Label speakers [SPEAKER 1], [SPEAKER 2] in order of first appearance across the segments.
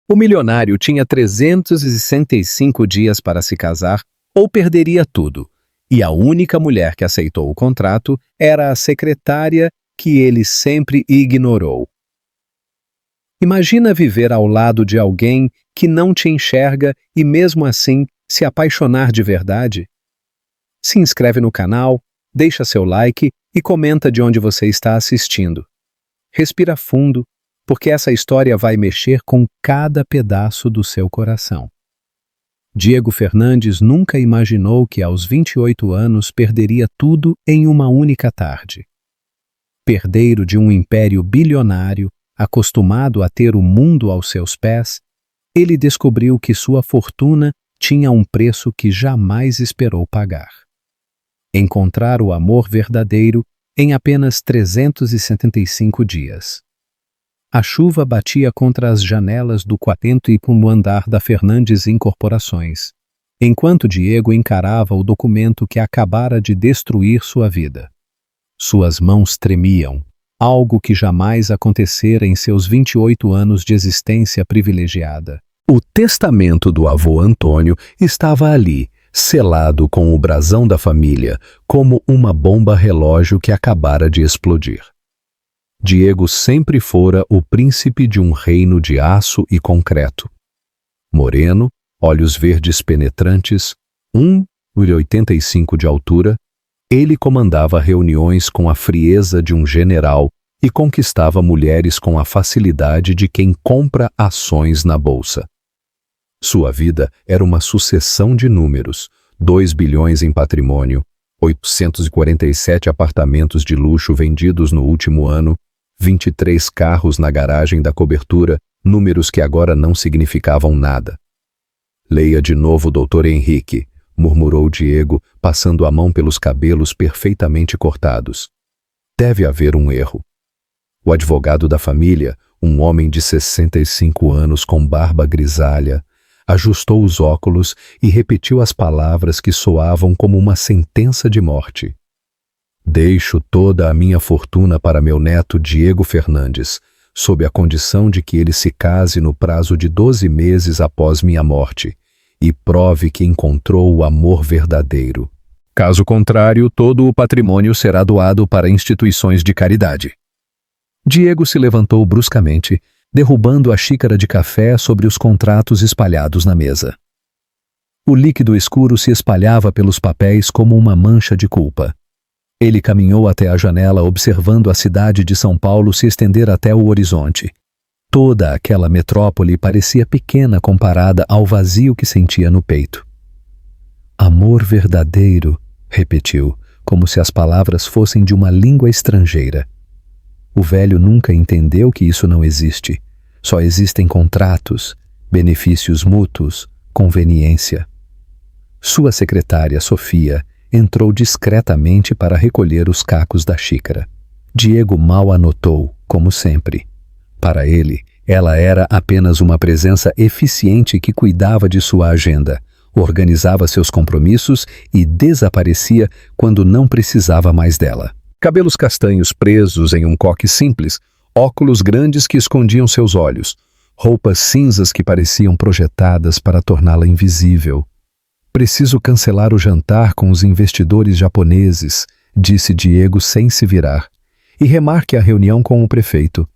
[SPEAKER 1] O milionário tinha 365 dias para se casar ou perderia tudo, e a única mulher que aceitou o contrato era a secretária que ele sempre ignorou. Imagina viver ao lado de alguém que não te enxerga e mesmo assim se apaixonar de verdade? Se inscreve no canal, deixa seu like e comenta de onde você está assistindo. Respira fundo, porque essa história vai mexer com cada pedaço do seu coração. Diego Fernandes nunca imaginou que aos 28 anos perderia tudo em uma única tarde. Herdeiro de um império bilionário, acostumado a ter o mundo aos seus pés, ele descobriu que sua fortuna tinha um preço que jamais esperou pagar. Encontrar o amor verdadeiro em apenas 375 dias. A chuva batia contra as janelas do 41º andar da Fernandes Incorporações, enquanto Diego encarava o documento que acabara de destruir sua vida. Suas mãos tremiam, algo que jamais acontecera em seus 28 anos de existência privilegiada. O testamento do avô Antônio estava ali, selado com o brasão da família, como uma bomba relógio que acabara de explodir. Diego sempre fora o príncipe de um reino de aço e concreto. Moreno, olhos verdes penetrantes, 1,85 de altura, ele comandava reuniões com a frieza de um general e conquistava mulheres com a facilidade de quem compra ações na bolsa. Sua vida era uma sucessão de números: 2 bilhões em patrimônio, 847 apartamentos de luxo vendidos no último ano, 23 carros na garagem da cobertura, números que agora não significavam nada. Leia de novo, Dr. Henrique, murmurou Diego, passando a mão pelos cabelos perfeitamente cortados. Deve haver um erro. O advogado da família, um homem de 65 anos com barba grisalha, ajustou os óculos e repetiu as palavras que soavam como uma sentença de morte. Deixo toda a minha fortuna para meu neto Diego Fernandes, sob a condição de que ele se case no prazo de 12 meses após minha morte e prove que encontrou o amor verdadeiro. Caso contrário, todo o patrimônio será doado para instituições de caridade. Diego se levantou bruscamente, derrubando a xícara de café sobre os contratos espalhados na mesa. O líquido escuro se espalhava pelos papéis como uma mancha de culpa. Ele caminhou até a janela, observando a cidade de São Paulo se estender até o horizonte. Toda aquela metrópole parecia pequena comparada ao vazio que sentia no peito. Amor verdadeiro, repetiu, como se as palavras fossem de uma língua estrangeira. O velho nunca entendeu que isso não existe. Só existem contratos, benefícios mútuos, conveniência. Sua secretária, Sofia, entrou discretamente para recolher os cacos da xícara. Diego mal a notou, como sempre. Para ele, ela era apenas uma presença eficiente que cuidava de sua agenda, organizava seus compromissos e desaparecia quando não precisava mais dela. Cabelos castanhos presos em um coque simples, óculos grandes que escondiam seus olhos, roupas cinzas que pareciam projetadas para torná-la invisível. Preciso cancelar o jantar com os investidores japoneses, disse Diego sem se virar, e remarque a reunião com o prefeito.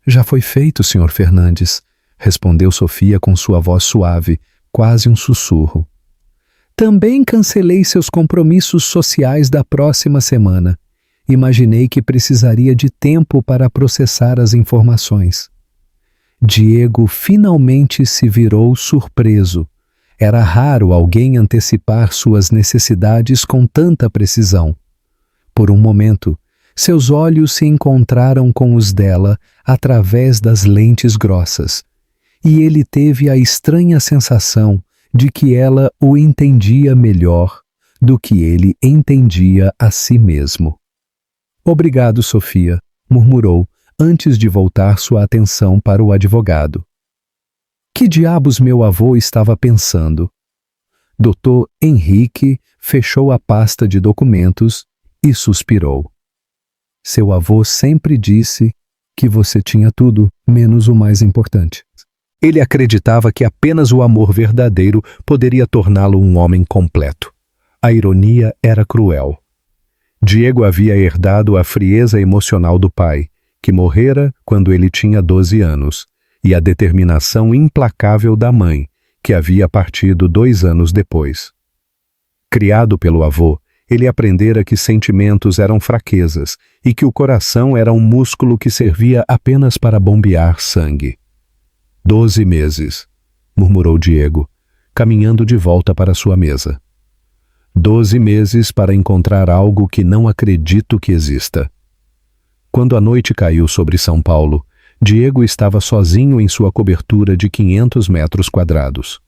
[SPEAKER 1] Já foi feito, Sr. Fernandes, respondeu Sofia com sua voz suave, quase um sussurro. Também cancelei seus compromissos sociais da próxima semana. Imaginei que precisaria de tempo para processar as informações. Diego finalmente se virou surpreso. Era raro alguém antecipar suas necessidades com tanta precisão. Por um momento, seus olhos se encontraram com os dela através das lentes grossas, e ele teve a estranha sensação de que ela o entendia melhor do que ele entendia a si mesmo. Obrigado, Sofia, murmurou, antes de voltar sua atenção para o advogado. Que diabos meu avô estava pensando? Dr. Henrique fechou a pasta de documentos e suspirou. Seu avô sempre disse que você tinha tudo, menos o mais importante. Ele acreditava que apenas o amor verdadeiro poderia torná-lo um homem completo. A ironia era cruel. Diego havia herdado a frieza emocional do pai, que morrera quando ele tinha 12 anos, e a determinação implacável da mãe, que havia partido 2 anos depois. Criado pelo avô, ele aprendera que sentimentos eram fraquezas e que o coração era um músculo que servia apenas para bombear sangue. 12 meses, murmurou Diego, caminhando de volta para sua mesa. 12 meses para encontrar algo que não acredito que exista. Quando a noite caiu sobre São Paulo, Diego estava sozinho em sua cobertura de 500 metros quadrados.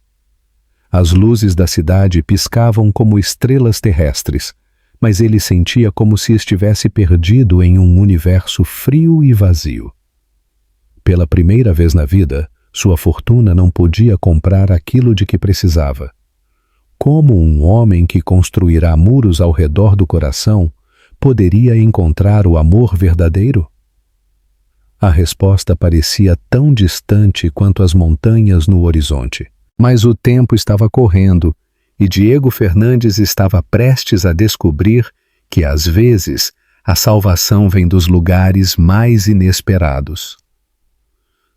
[SPEAKER 1] As luzes da cidade piscavam como estrelas terrestres, mas ele sentia como se estivesse perdido em um universo frio e vazio. Pela primeira vez na vida, sua fortuna não podia comprar aquilo de que precisava. Como um homem que construirá muros ao redor do coração poderia encontrar o amor verdadeiro? A resposta parecia tão distante quanto as montanhas no horizonte. Mas o tempo estava correndo e Diego Fernandes estava prestes a descobrir que, às vezes, a salvação vem dos lugares mais inesperados.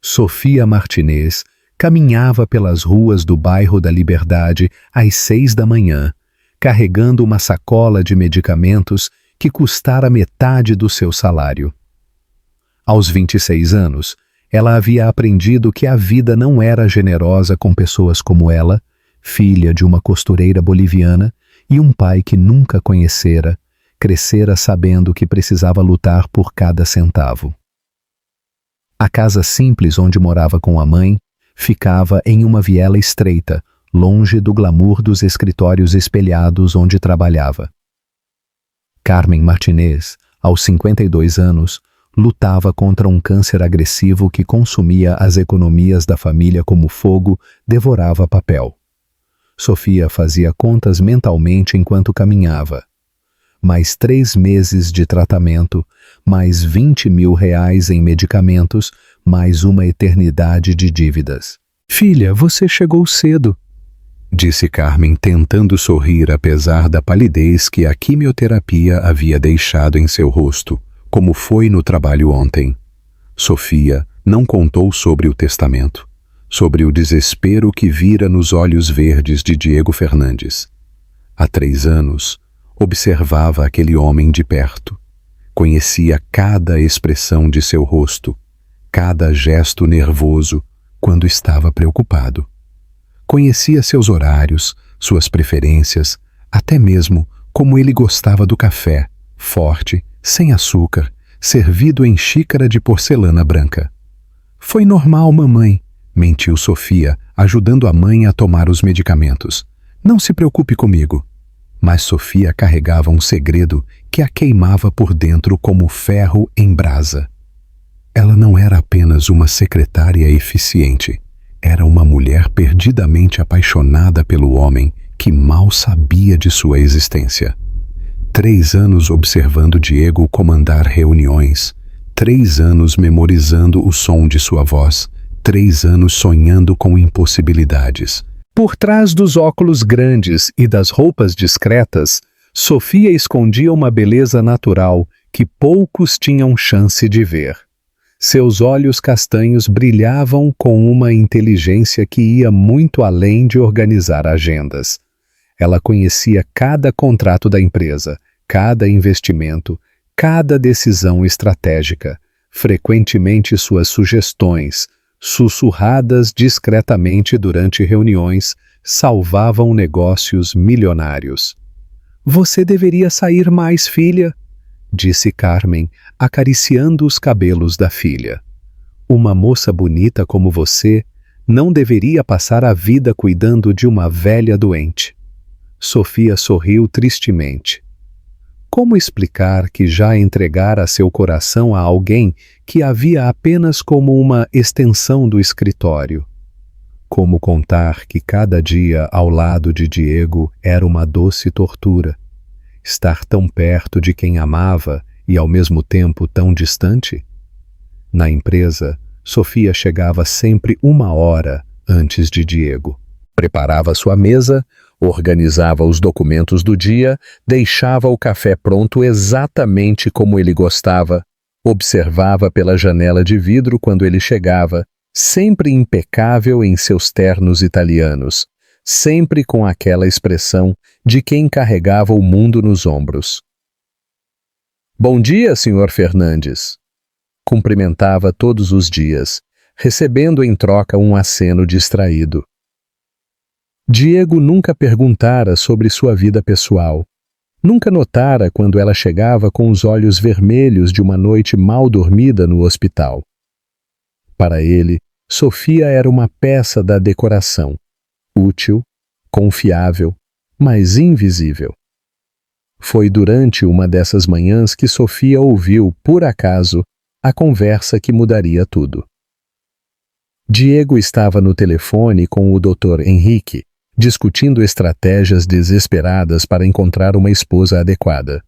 [SPEAKER 1] Sofia Martinez caminhava pelas ruas do bairro da Liberdade às 6 da manhã, carregando uma sacola de medicamentos que custara metade do seu salário. Aos 26 anos, ela havia aprendido que a vida não era generosa com pessoas como ela, filha de uma costureira boliviana e um pai que nunca conhecera, crescera sabendo que precisava lutar por cada centavo. A casa simples onde morava com a mãe ficava em uma viela estreita, longe do glamour dos escritórios espelhados onde trabalhava. Carmen Martinez, aos 52 anos, lutava contra um câncer agressivo que consumia as economias da família como fogo devorava papel. Sofia fazia contas mentalmente enquanto caminhava. Mais 3 meses de tratamento, mais 20 mil reais em medicamentos, mais uma eternidade de dívidas. "Filha, você chegou cedo", disse Carmen, tentando sorrir apesar da palidez que a quimioterapia havia deixado em seu rosto, como foi no trabalho ontem. Sofia não contou sobre o testamento, sobre o desespero que vira nos olhos verdes de Diego Fernandes. Há 3 anos, observava aquele homem de perto. Conhecia cada expressão de seu rosto, cada gesto nervoso quando estava preocupado. Conhecia seus horários, suas preferências, até mesmo como ele gostava do café, forte, sem açúcar, servido em xícara de porcelana branca. "Foi normal, mamãe", mentiu Sofia, ajudando a mãe a tomar os medicamentos. "Não se preocupe comigo." Mas Sofia carregava um segredo que a queimava por dentro como ferro em brasa. Ela não era apenas uma secretária eficiente. Era uma mulher perdidamente apaixonada pelo homem que mal sabia de sua existência. 3 anos observando Diego comandar reuniões, 3 anos memorizando o som de sua voz, 3 anos sonhando com impossibilidades. Por trás dos óculos grandes e das roupas discretas, Sofia escondia uma beleza natural que poucos tinham chance de ver. Seus olhos castanhos brilhavam com uma inteligência que ia muito além de organizar agendas. Ela conhecia cada contrato da empresa, cada investimento, cada decisão estratégica. Frequentemente suas sugestões, sussurradas discretamente durante reuniões, salvavam negócios milionários. "Você deveria sair mais, filha", disse Carmen, acariciando os cabelos da filha. "Uma moça bonita como você não deveria passar a vida cuidando de uma velha doente." Sofia sorriu tristemente. Como explicar que já entregara seu coração a alguém que a via apenas como uma extensão do escritório? Como contar que cada dia ao lado de Diego era uma doce tortura? Estar tão perto de quem amava e ao mesmo tempo tão distante? Na empresa, Sofia chegava sempre 1 hora antes de Diego. Preparava sua mesa, organizava os documentos do dia, deixava o café pronto exatamente como ele gostava, observava pela janela de vidro quando ele chegava, sempre impecável em seus ternos italianos, sempre com aquela expressão de quem carregava o mundo nos ombros. "Bom dia, Sr. Fernandes." Cumprimentava todos os dias, recebendo em troca um aceno distraído. Diego nunca perguntara sobre sua vida pessoal. Nunca notara quando ela chegava com os olhos vermelhos de uma noite mal dormida no hospital. Para ele, Sofia era uma peça da decoração, útil, confiável, mas invisível. Foi durante uma dessas manhãs que Sofia ouviu, por acaso, a conversa que mudaria tudo. Diego estava no telefone com o Dr. Henrique, discutindo estratégias desesperadas para encontrar uma esposa adequada.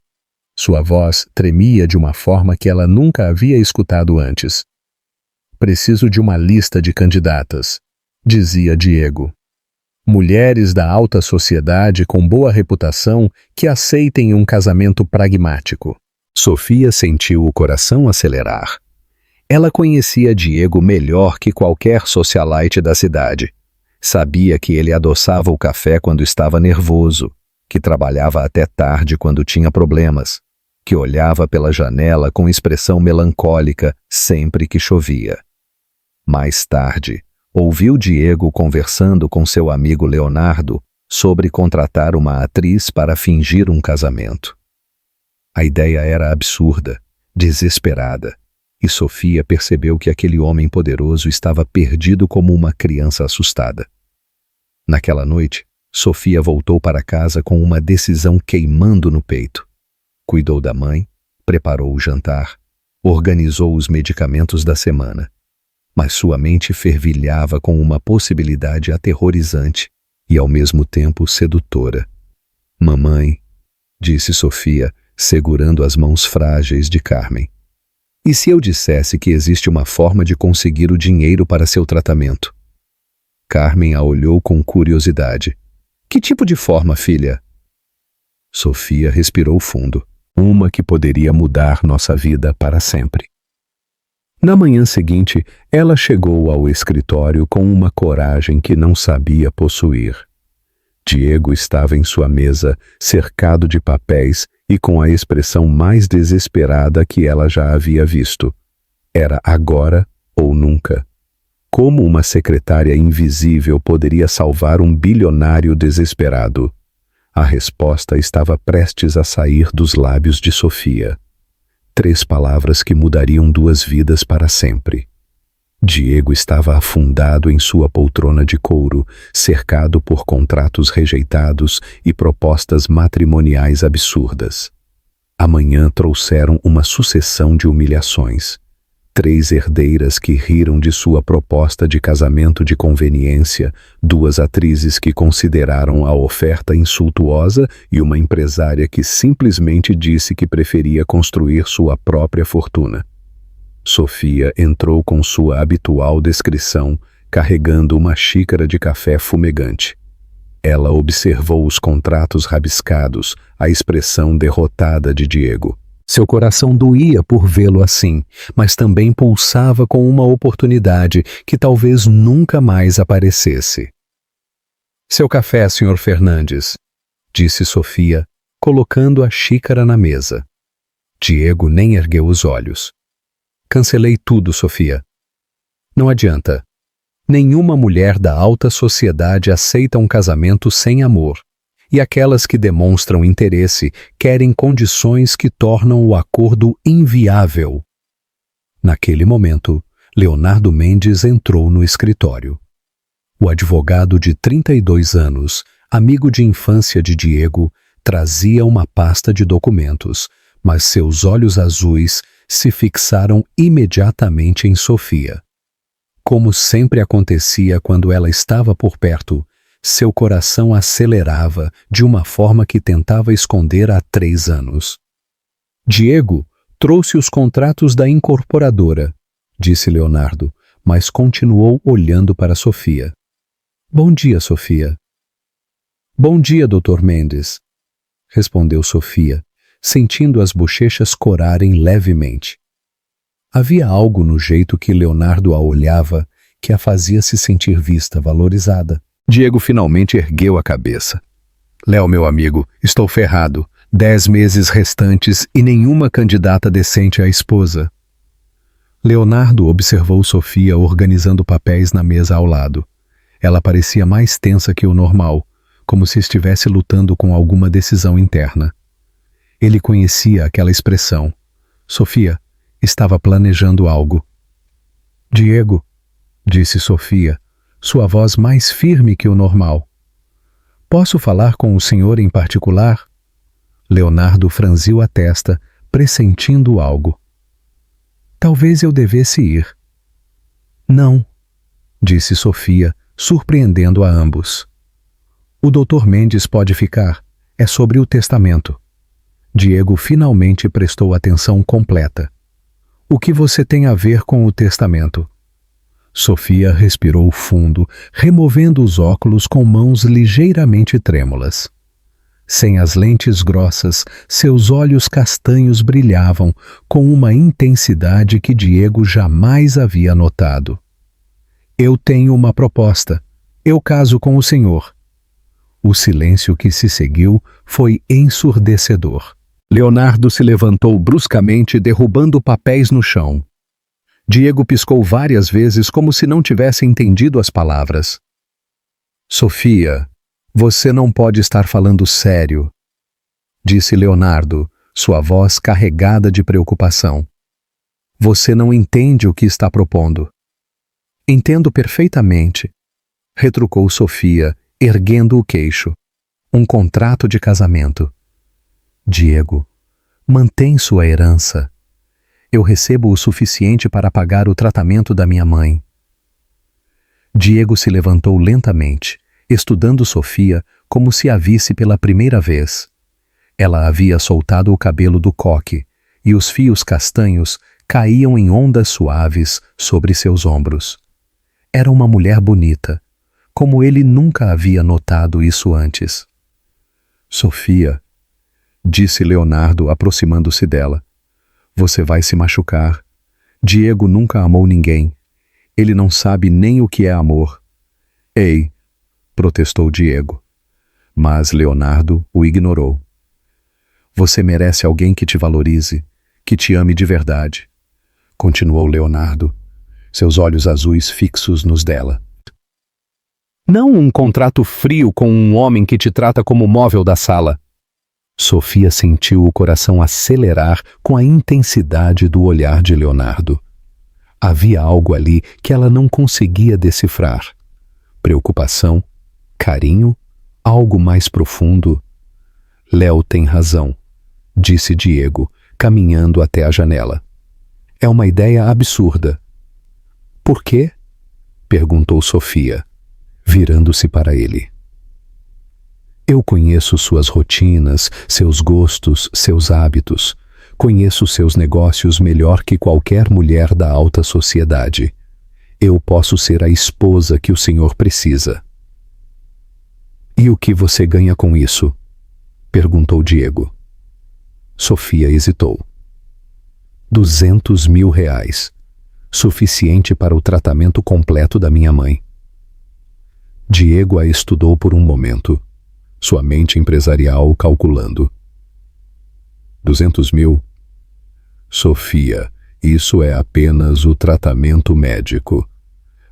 [SPEAKER 1] Sua voz tremia de uma forma que ela nunca havia escutado antes. "Preciso de uma lista de candidatas", dizia Diego. "Mulheres da alta sociedade com boa reputação que aceitem um casamento pragmático." Sofia sentiu o coração acelerar. Ela conhecia Diego melhor que qualquer socialite da cidade. Sabia que ele adoçava o café quando estava nervoso, que trabalhava até tarde quando tinha problemas, que olhava pela janela com expressão melancólica sempre que chovia. Mais tarde, ouviu Diego conversando com seu amigo Leonardo sobre contratar uma atriz para fingir um casamento. A ideia era absurda, desesperada, e Sofia percebeu que aquele homem poderoso estava perdido como uma criança assustada. Naquela noite, Sofia voltou para casa com uma decisão queimando no peito. Cuidou da mãe, preparou o jantar, organizou os medicamentos da semana. Mas sua mente fervilhava com uma possibilidade aterrorizante e ao mesmo tempo sedutora. "Mamãe", disse Sofia, segurando as mãos frágeis de Carmen. "E se eu dissesse que existe uma forma de conseguir o dinheiro para seu tratamento?" Carmen a olhou com curiosidade. "Que tipo de forma, filha?" Sofia respirou fundo. "Uma que poderia mudar nossa vida para sempre." Na manhã seguinte, ela chegou ao escritório com uma coragem que não sabia possuir. Diego estava em sua mesa, cercado de papéis e com a expressão mais desesperada que ela já havia visto. Era agora ou nunca. Como uma secretária invisível poderia salvar um bilionário desesperado? A resposta estava prestes a sair dos lábios de Sofia. 3 palavras que mudariam 2 vidas para sempre. Diego estava afundado em sua poltrona de couro, cercado por contratos rejeitados e propostas matrimoniais absurdas. Amanhã trouxeram uma sucessão de humilhações. 3 herdeiras que riram de sua proposta de casamento de conveniência, 2 atrizes que consideraram a oferta insultuosa e uma empresária que simplesmente disse que preferia construir sua própria fortuna. Sofia entrou com sua habitual descrição, carregando uma xícara de café fumegante. Ela observou os contratos rabiscados, a expressão derrotada de Diego. Seu coração doía por vê-lo assim, mas também pulsava com uma oportunidade que talvez nunca mais aparecesse. "Seu café, Sr. Fernandes", disse Sofia, colocando a xícara na mesa. Diego nem ergueu os olhos. "Cancelei tudo, Sofia. Não adianta. Nenhuma mulher da alta sociedade aceita um casamento sem amor. E aquelas que demonstram interesse querem condições que tornam o acordo inviável." Naquele momento, Leonardo Mendes entrou no escritório. O advogado de 32 anos, amigo de infância de Diego, trazia uma pasta de documentos, mas seus olhos azuis se fixaram imediatamente em Sofia. Como sempre acontecia quando ela estava por perto, seu coração acelerava de uma forma que tentava esconder há 3 anos. "Diego trouxe os contratos da incorporadora", disse Leonardo, mas continuou olhando para Sofia. Bom dia, Sofia. Bom dia, Dr. Mendes, respondeu Sofia, sentindo as bochechas corarem levemente. Havia algo no jeito que Leonardo a olhava que a fazia se sentir vista, valorizada. Diego finalmente ergueu a cabeça. Léo, meu amigo, estou ferrado. 10 meses restantes e nenhuma candidata decente à esposa. Leonardo observou Sofia organizando papéis na mesa ao lado. Ela parecia mais tensa que o normal, como se estivesse lutando com alguma decisão interna. Ele conhecia aquela expressão. Sofia estava planejando algo. Diego, disse Sofia, sua voz mais firme que o normal. Posso falar com o senhor em particular? Leonardo franziu a testa, pressentindo algo. Talvez eu devesse ir. Não, disse Sofia, surpreendendo a ambos. O Dr. Mendes pode ficar. É sobre o testamento. Diego finalmente prestou atenção completa. O que você tem a ver com o testamento? Sofia respirou fundo, removendo os óculos com mãos ligeiramente trêmulas. Sem as lentes grossas, seus olhos castanhos brilhavam com uma intensidade que Diego jamais havia notado. Eu tenho uma proposta. Eu caso com o senhor. O silêncio que se seguiu foi ensurdecedor. Leonardo se levantou bruscamente, derrubando papéis no chão. Diego piscou várias vezes como se não tivesse entendido as palavras. Sofia, você não pode estar falando sério, disse Leonardo, sua voz carregada de preocupação. Você não entende o que está propondo. Entendo perfeitamente, retrucou Sofia, erguendo o queixo. Um contrato de casamento. Diego, mantém sua herança. Eu recebo o suficiente para pagar o tratamento da minha mãe. Diego se levantou lentamente, estudando Sofia como se a visse pela primeira vez. Ela havia soltado o cabelo do coque, e os fios castanhos caíam em ondas suaves sobre seus ombros. Era uma mulher bonita, como ele nunca havia notado isso antes. Sofia, disse Leonardo, aproximando-se dela, você vai se machucar. Diego nunca amou ninguém. Ele não sabe nem o que é amor. Ei, protestou Diego. Mas Leonardo o ignorou. Você merece alguém que te valorize, que te ame de verdade, continuou Leonardo, seus olhos azuis fixos nos dela. Não um contrato frio com um homem que te trata como móvel da sala. Sofia sentiu o coração acelerar com a intensidade do olhar de Leonardo. Havia algo ali que ela não conseguia decifrar. Preocupação, carinho, algo mais profundo. Léo tem razão, disse Diego, caminhando até a janela. É uma ideia absurda. Por quê? Perguntou Sofia, virando-se para ele. Eu conheço suas rotinas, seus gostos, seus hábitos. Conheço seus negócios melhor que qualquer mulher da alta sociedade. Eu posso ser a esposa que o senhor precisa. E o que você ganha com isso? Perguntou Diego. Sofia hesitou. 200 mil reais. Suficiente para o tratamento completo da minha mãe. Diego a estudou por um momento, sua mente empresarial calculando. 200 mil? Sofia, isso é apenas o tratamento médico.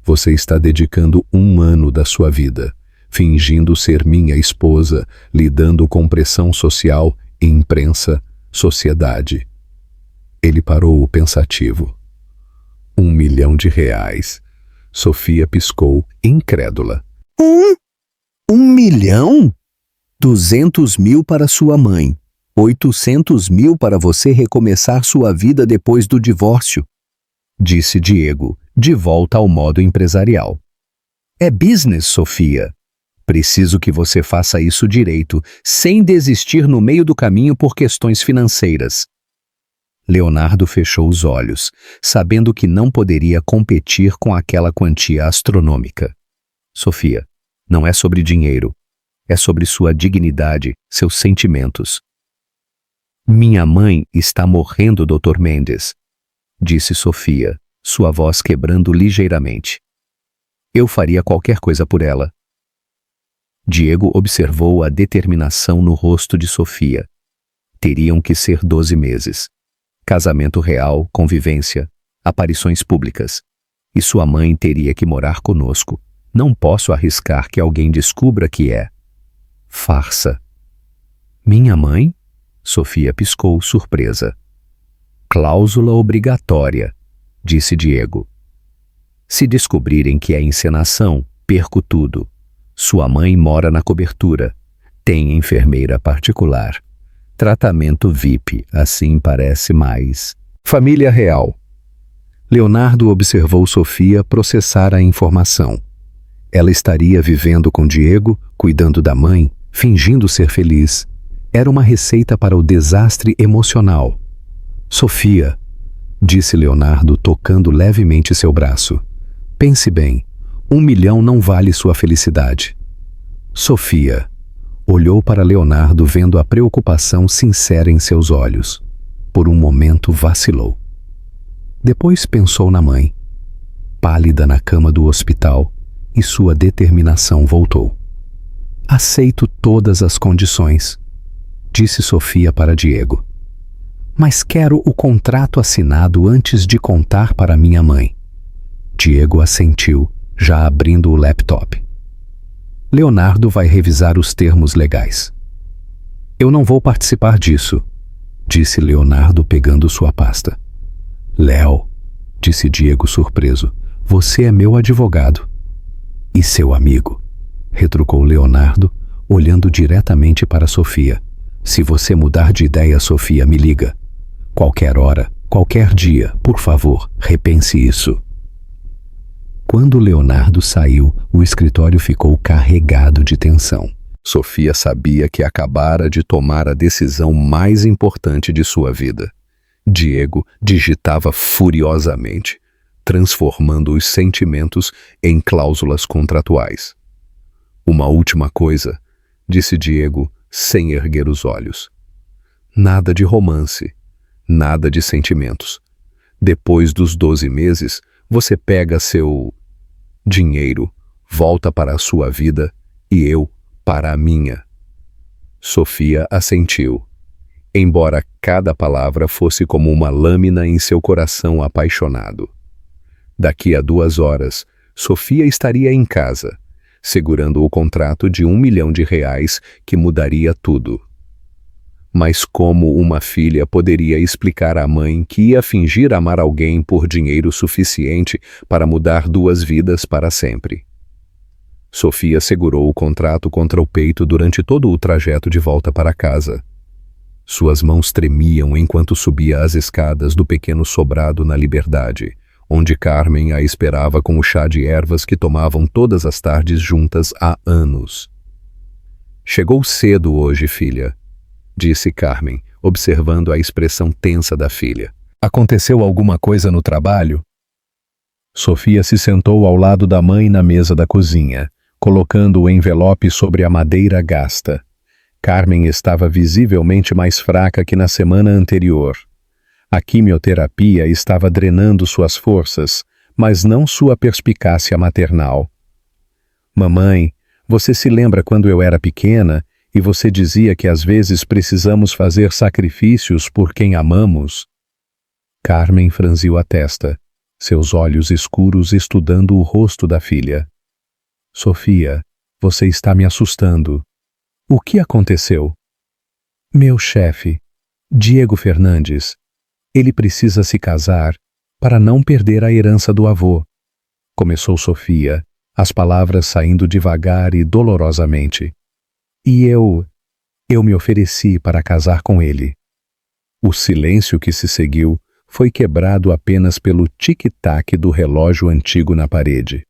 [SPEAKER 1] Você está dedicando 1 ano da sua vida, fingindo ser minha esposa, lidando com pressão social, imprensa, sociedade. Ele parou pensativo. 1 milhão de reais. Sofia piscou, incrédula. 1 milhão? 200 mil para sua mãe. 800 mil para você recomeçar sua vida depois do divórcio, disse Diego, de volta ao modo empresarial. É business, Sofia. Preciso que você faça isso direito, sem desistir no meio do caminho por questões financeiras. Leonardo fechou os olhos, sabendo que não poderia competir com aquela quantia astronômica. Sofia, não é sobre dinheiro. É sobre sua dignidade, seus sentimentos. Minha mãe está morrendo, Dr. Mendes, disse Sofia, sua voz quebrando ligeiramente. Eu faria qualquer coisa por ela. Diego observou a determinação no rosto de Sofia. Teriam que ser 12 meses. Casamento real, convivência, aparições públicas. E sua mãe teria que morar conosco. Não posso arriscar que alguém descubra que é farsa. Minha mãe? Sofia piscou, surpresa. Cláusula obrigatória, disse Diego. Se descobrirem que é encenação, perco tudo. Sua mãe mora na cobertura. Tem enfermeira particular. Tratamento VIP, assim parece mais. Família real. Leonardo observou Sofia processar a informação. Ela estaria vivendo com Diego, cuidando da mãe, fingindo ser feliz. Era uma receita para o desastre emocional. Sofia, disse Leonardo, tocando levemente seu braço. Pense bem, 1 milhão não vale sua felicidade. Sofia olhou para Leonardo, vendo a preocupação sincera em seus olhos. Por um momento vacilou. Depois pensou na mãe, pálida na cama do hospital, e sua determinação voltou. Aceito todas as condições, disse Sofia para Diego. Mas quero o contrato assinado antes de contar para minha mãe. Diego assentiu, já abrindo o laptop. Leonardo vai revisar os termos legais. Eu não vou participar disso, disse Leonardo pegando sua pasta. Léo, disse Diego surpreso, você é meu advogado. E seu amigo, retrucou Leonardo, olhando diretamente para Sofia. Se você mudar de ideia, Sofia, me liga. Qualquer hora, qualquer dia, por favor, repense isso. Quando Leonardo saiu, o escritório ficou carregado de tensão. Sofia sabia que acabara de tomar a decisão mais importante de sua vida. Diego digitava furiosamente, transformando os sentimentos em cláusulas contratuais. Uma última coisa, disse Diego, sem erguer os olhos. Nada de romance, nada de sentimentos. Depois dos 12 meses, você pega seu dinheiro, volta para a sua vida e eu para a minha. Sofia assentiu, embora cada palavra fosse como uma lâmina em seu coração apaixonado. Daqui a 2 horas, Sofia estaria em casa, segurando o contrato de R$1 milhão que mudaria tudo. Mas como uma filha poderia explicar à mãe que ia fingir amar alguém por dinheiro suficiente para mudar 2 vidas para sempre? Sofia segurou o contrato contra o peito durante todo o trajeto de volta para casa. Suas mãos tremiam enquanto subia as escadas do pequeno sobrado na Liberdade, onde Carmen a esperava com o chá de ervas que tomavam todas as tardes juntas há anos. Chegou cedo hoje, filha, disse Carmen, observando a expressão tensa da filha. Aconteceu alguma coisa no trabalho? Sofia se sentou ao lado da mãe na mesa da cozinha, colocando o envelope sobre a madeira gasta. Carmen estava visivelmente mais fraca que na semana anterior. A quimioterapia estava drenando suas forças, mas não sua perspicácia maternal. Mamãe, você se lembra quando eu era pequena e você dizia que às vezes precisamos fazer sacrifícios por quem amamos? Carmen franziu a testa, seus olhos escuros estudando o rosto da filha. Sofia, você está me assustando. O que aconteceu? Meu chefe, Diego Fernandes. Ele precisa se casar para não perder a herança do avô. Começou Sofia, as palavras saindo devagar e dolorosamente. E eu me ofereci para casar com ele. O silêncio que se seguiu foi quebrado apenas pelo tic-tac do relógio antigo na parede.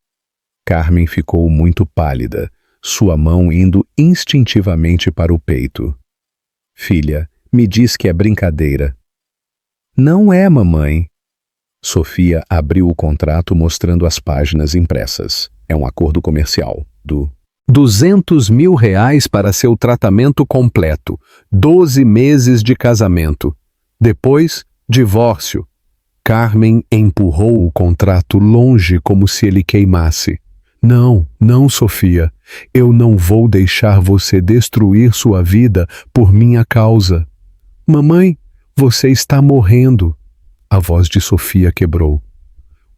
[SPEAKER 1] Carmen ficou muito pálida, sua mão indo instintivamente para o peito. Filha, me diz que é brincadeira. Não é, mamãe. Sofia abriu o contrato mostrando as páginas impressas. É um acordo comercial do R$ 200 mil para seu tratamento completo, 12 meses de casamento. Depois, divórcio. Carmen empurrou o contrato longe como se ele queimasse. Não, não, Sofia. Eu não vou deixar você destruir sua vida por minha causa. Mamãe, você está morrendo. A voz de Sofia quebrou.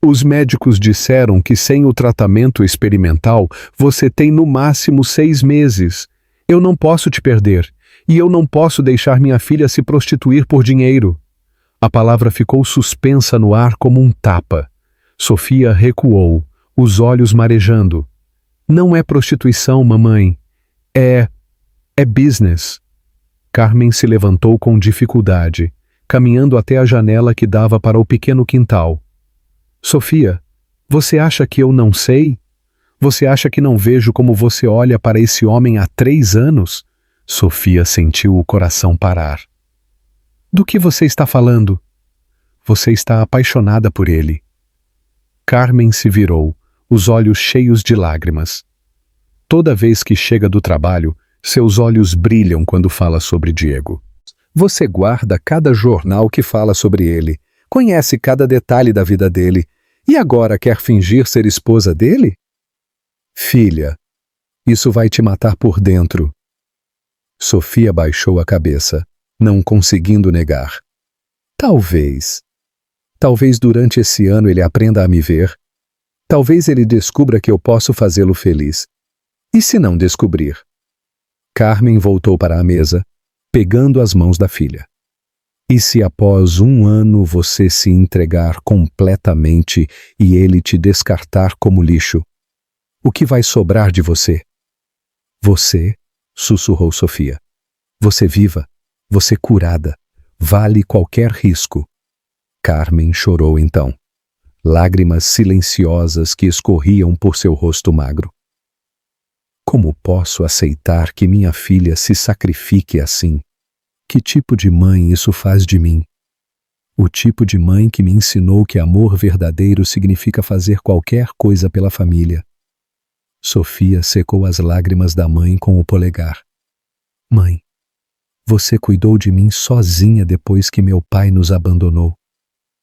[SPEAKER 1] Os médicos disseram que sem o tratamento experimental você tem no máximo 6 meses. Eu não posso te perder. E eu não posso deixar minha filha se prostituir por dinheiro. A palavra ficou suspensa no ar como um tapa. Sofia recuou, os olhos marejando. Não é prostituição, mamãe. É business. Carmen se levantou com dificuldade, caminhando até a janela que dava para o pequeno quintal. Sofia, você acha que eu não sei? Você acha que não vejo como você olha para esse homem há 3 anos? Sofia sentiu o coração parar. Do que você está falando? Você está apaixonada por ele. Carmen se virou, os olhos cheios de lágrimas. Toda vez que chega do trabalho, seus olhos brilham quando fala sobre Diego. Você guarda cada jornal que fala sobre ele, conhece cada detalhe da vida dele, e agora quer fingir ser esposa dele? Filha, isso vai te matar por dentro. Sofia baixou a cabeça, não conseguindo negar. Talvez durante esse ano ele aprenda a me ver. Talvez ele descubra que eu posso fazê-lo feliz. E se não descobrir? Carmen voltou para a mesa, pegando as mãos da filha. E se após 1 ano você se entregar completamente e ele te descartar como lixo? O que vai sobrar de você? Você, sussurrou Sofia. Você viva, você curada, vale qualquer risco. Carmen chorou então, lágrimas silenciosas que escorriam por seu rosto magro. Como posso aceitar que minha filha se sacrifique assim? Que tipo de mãe isso faz de mim? O tipo de mãe que me ensinou que amor verdadeiro significa fazer qualquer coisa pela família. Sofia secou as lágrimas da mãe com o polegar. Mãe, você cuidou de mim sozinha depois que meu pai nos abandonou.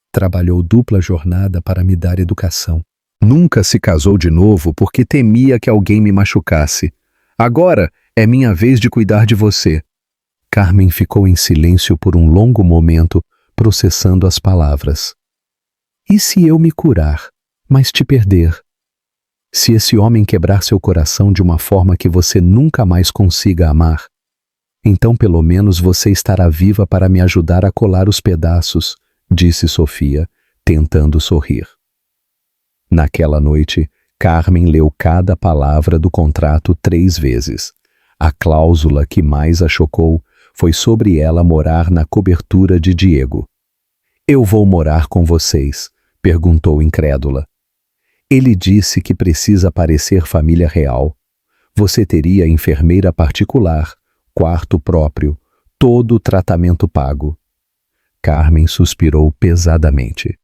[SPEAKER 1] Trabalhou dupla jornada para me dar educação. Nunca se casou de novo porque temia que alguém me machucasse. Agora é minha vez de cuidar de você. Carmen ficou em silêncio por um longo momento, processando as palavras. E se eu me curar, mas te perder? Se esse homem quebrar seu coração de uma forma que você nunca mais consiga amar, então pelo menos você estará viva para me ajudar a colar os pedaços, disse Sofia, tentando sorrir. Naquela noite, Carmen leu cada palavra do contrato 3 vezes. A cláusula que mais a chocou foi sobre ela morar na cobertura de Diego. Eu vou morar com vocês, perguntou incrédula. Ele disse que precisa parecer família real. Você teria enfermeira particular, quarto próprio, todo o tratamento pago. Carmen suspirou pesadamente.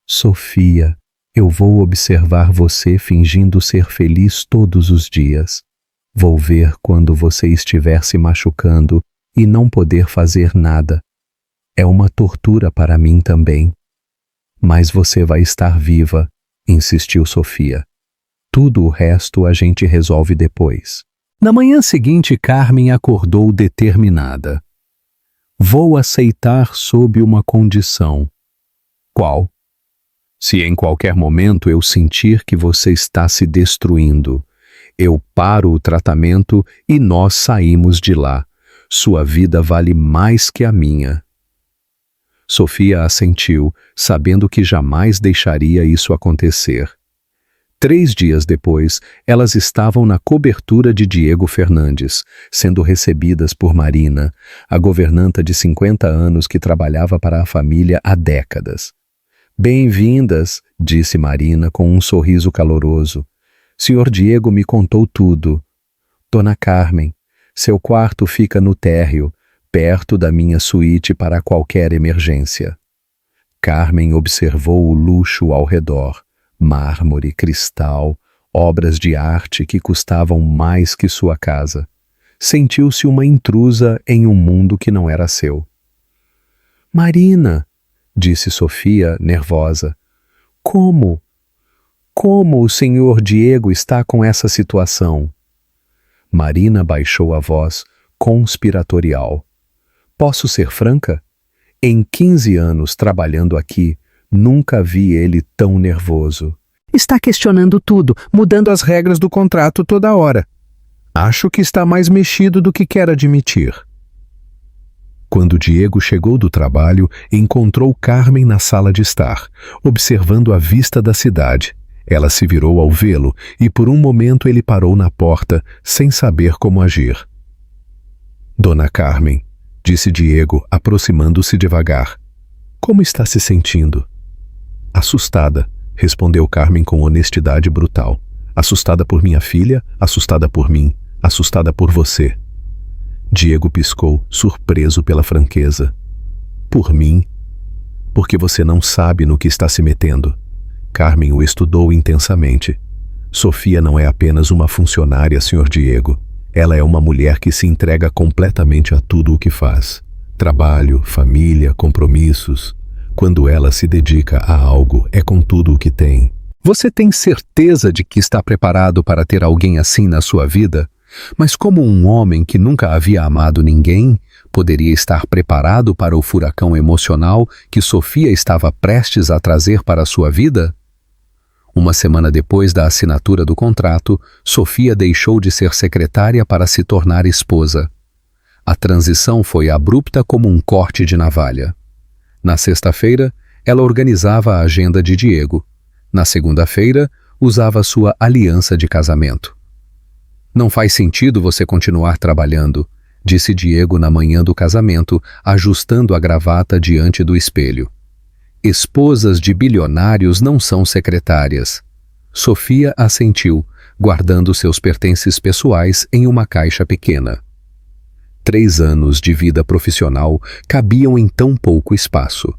[SPEAKER 1] Sofia, eu vou observar você fingindo ser feliz todos os dias. Vou ver quando você estiver se machucando e não poder fazer nada. É uma tortura para mim também. Mas você vai estar viva, insistiu Sofia. Tudo o resto a gente resolve depois. Na manhã seguinte, Carmen acordou determinada. Vou aceitar sob uma condição. Qual? Se em qualquer momento eu sentir que você está se destruindo, eu paro o tratamento e nós saímos de lá. Sua vida vale mais que a minha. Sofia assentiu, sabendo que jamais deixaria isso acontecer. 3 dias depois, elas estavam na cobertura de Diego Fernandes, sendo recebidas por Marina, a governanta de 50 anos que trabalhava para a família há décadas. Bem-vindas, disse Marina com um sorriso caloroso. Senhor Diego me contou tudo. Dona Carmen, seu quarto fica no térreo, perto da minha suíte para qualquer emergência. Carmen observou o luxo ao redor, mármore, cristal, obras de arte que custavam mais que sua casa. Sentiu-se uma intrusa em um mundo que não era seu. Marina, disse Sofia, nervosa. Como o senhor Diego está com essa situação? Marina baixou a voz, conspiratorial. Posso ser franca? Em 15 anos trabalhando aqui, nunca vi ele tão nervoso. Está questionando tudo, mudando as regras do contrato toda hora. Acho que está mais mexido do que quer admitir. Quando Diego chegou do trabalho, encontrou Carmen na sala de estar, observando a vista da cidade. Ela se virou ao vê-lo e por um momento ele parou na porta, sem saber como agir. Dona Carmen, disse Diego, aproximando-se devagar. Como está se sentindo? Assustada, respondeu Carmen com honestidade brutal. Assustada por minha filha, assustada por mim, assustada por você. Diego piscou, surpreso pela franqueza. Por mim? Porque você não sabe no que está se metendo. Carmen o estudou intensamente. Sofia não é apenas uma funcionária, Sr. Diego. Ela é uma mulher que se entrega completamente a tudo o que faz. Trabalho, família, compromissos. Quando ela se dedica a algo, é com tudo o que tem. Você tem certeza de que está preparado para ter alguém assim na sua vida? Mas como um homem que nunca havia amado ninguém, poderia estar preparado para o furacão emocional que Sofia estava prestes a trazer para a sua vida? Uma semana depois da assinatura do contrato, Sofia deixou de ser secretária para se tornar esposa. A transição foi abrupta como um corte de navalha. Na sexta-feira, ela organizava a agenda de Diego. Na segunda-feira, usava sua aliança de casamento. Não faz sentido você continuar trabalhando, disse Diego na manhã do casamento, ajustando a gravata diante do espelho. Esposas de bilionários não são secretárias. Sofia assentiu, guardando seus pertences pessoais em uma caixa pequena. 3 anos de vida profissional cabiam em tão pouco espaço.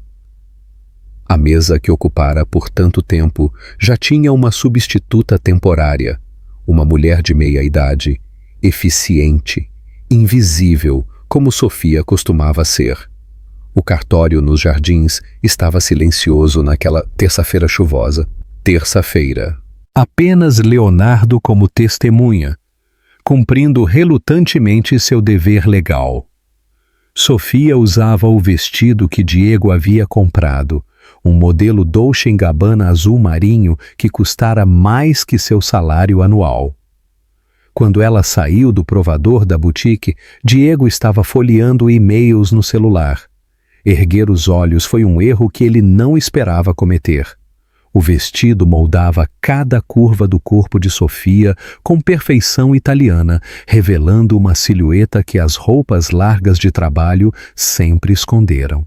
[SPEAKER 1] A mesa que ocupara por tanto tempo já tinha uma substituta temporária, uma mulher de meia-idade, eficiente, invisível, como Sofia costumava ser. O cartório nos Jardins estava silencioso naquela terça-feira chuvosa. Terça-feira. Apenas Leonardo como testemunha, cumprindo relutantemente seu dever legal. Sofia usava o vestido que Diego havia comprado, um modelo Dolce & Gabbana azul marinho que custara mais que seu salário anual. Quando ela saiu do provador da boutique, Diego estava folheando e-mails no celular. Erguer os olhos foi um erro que ele não esperava cometer. O vestido moldava cada curva do corpo de Sofia com perfeição italiana, revelando uma silhueta que as roupas largas de trabalho sempre esconderam.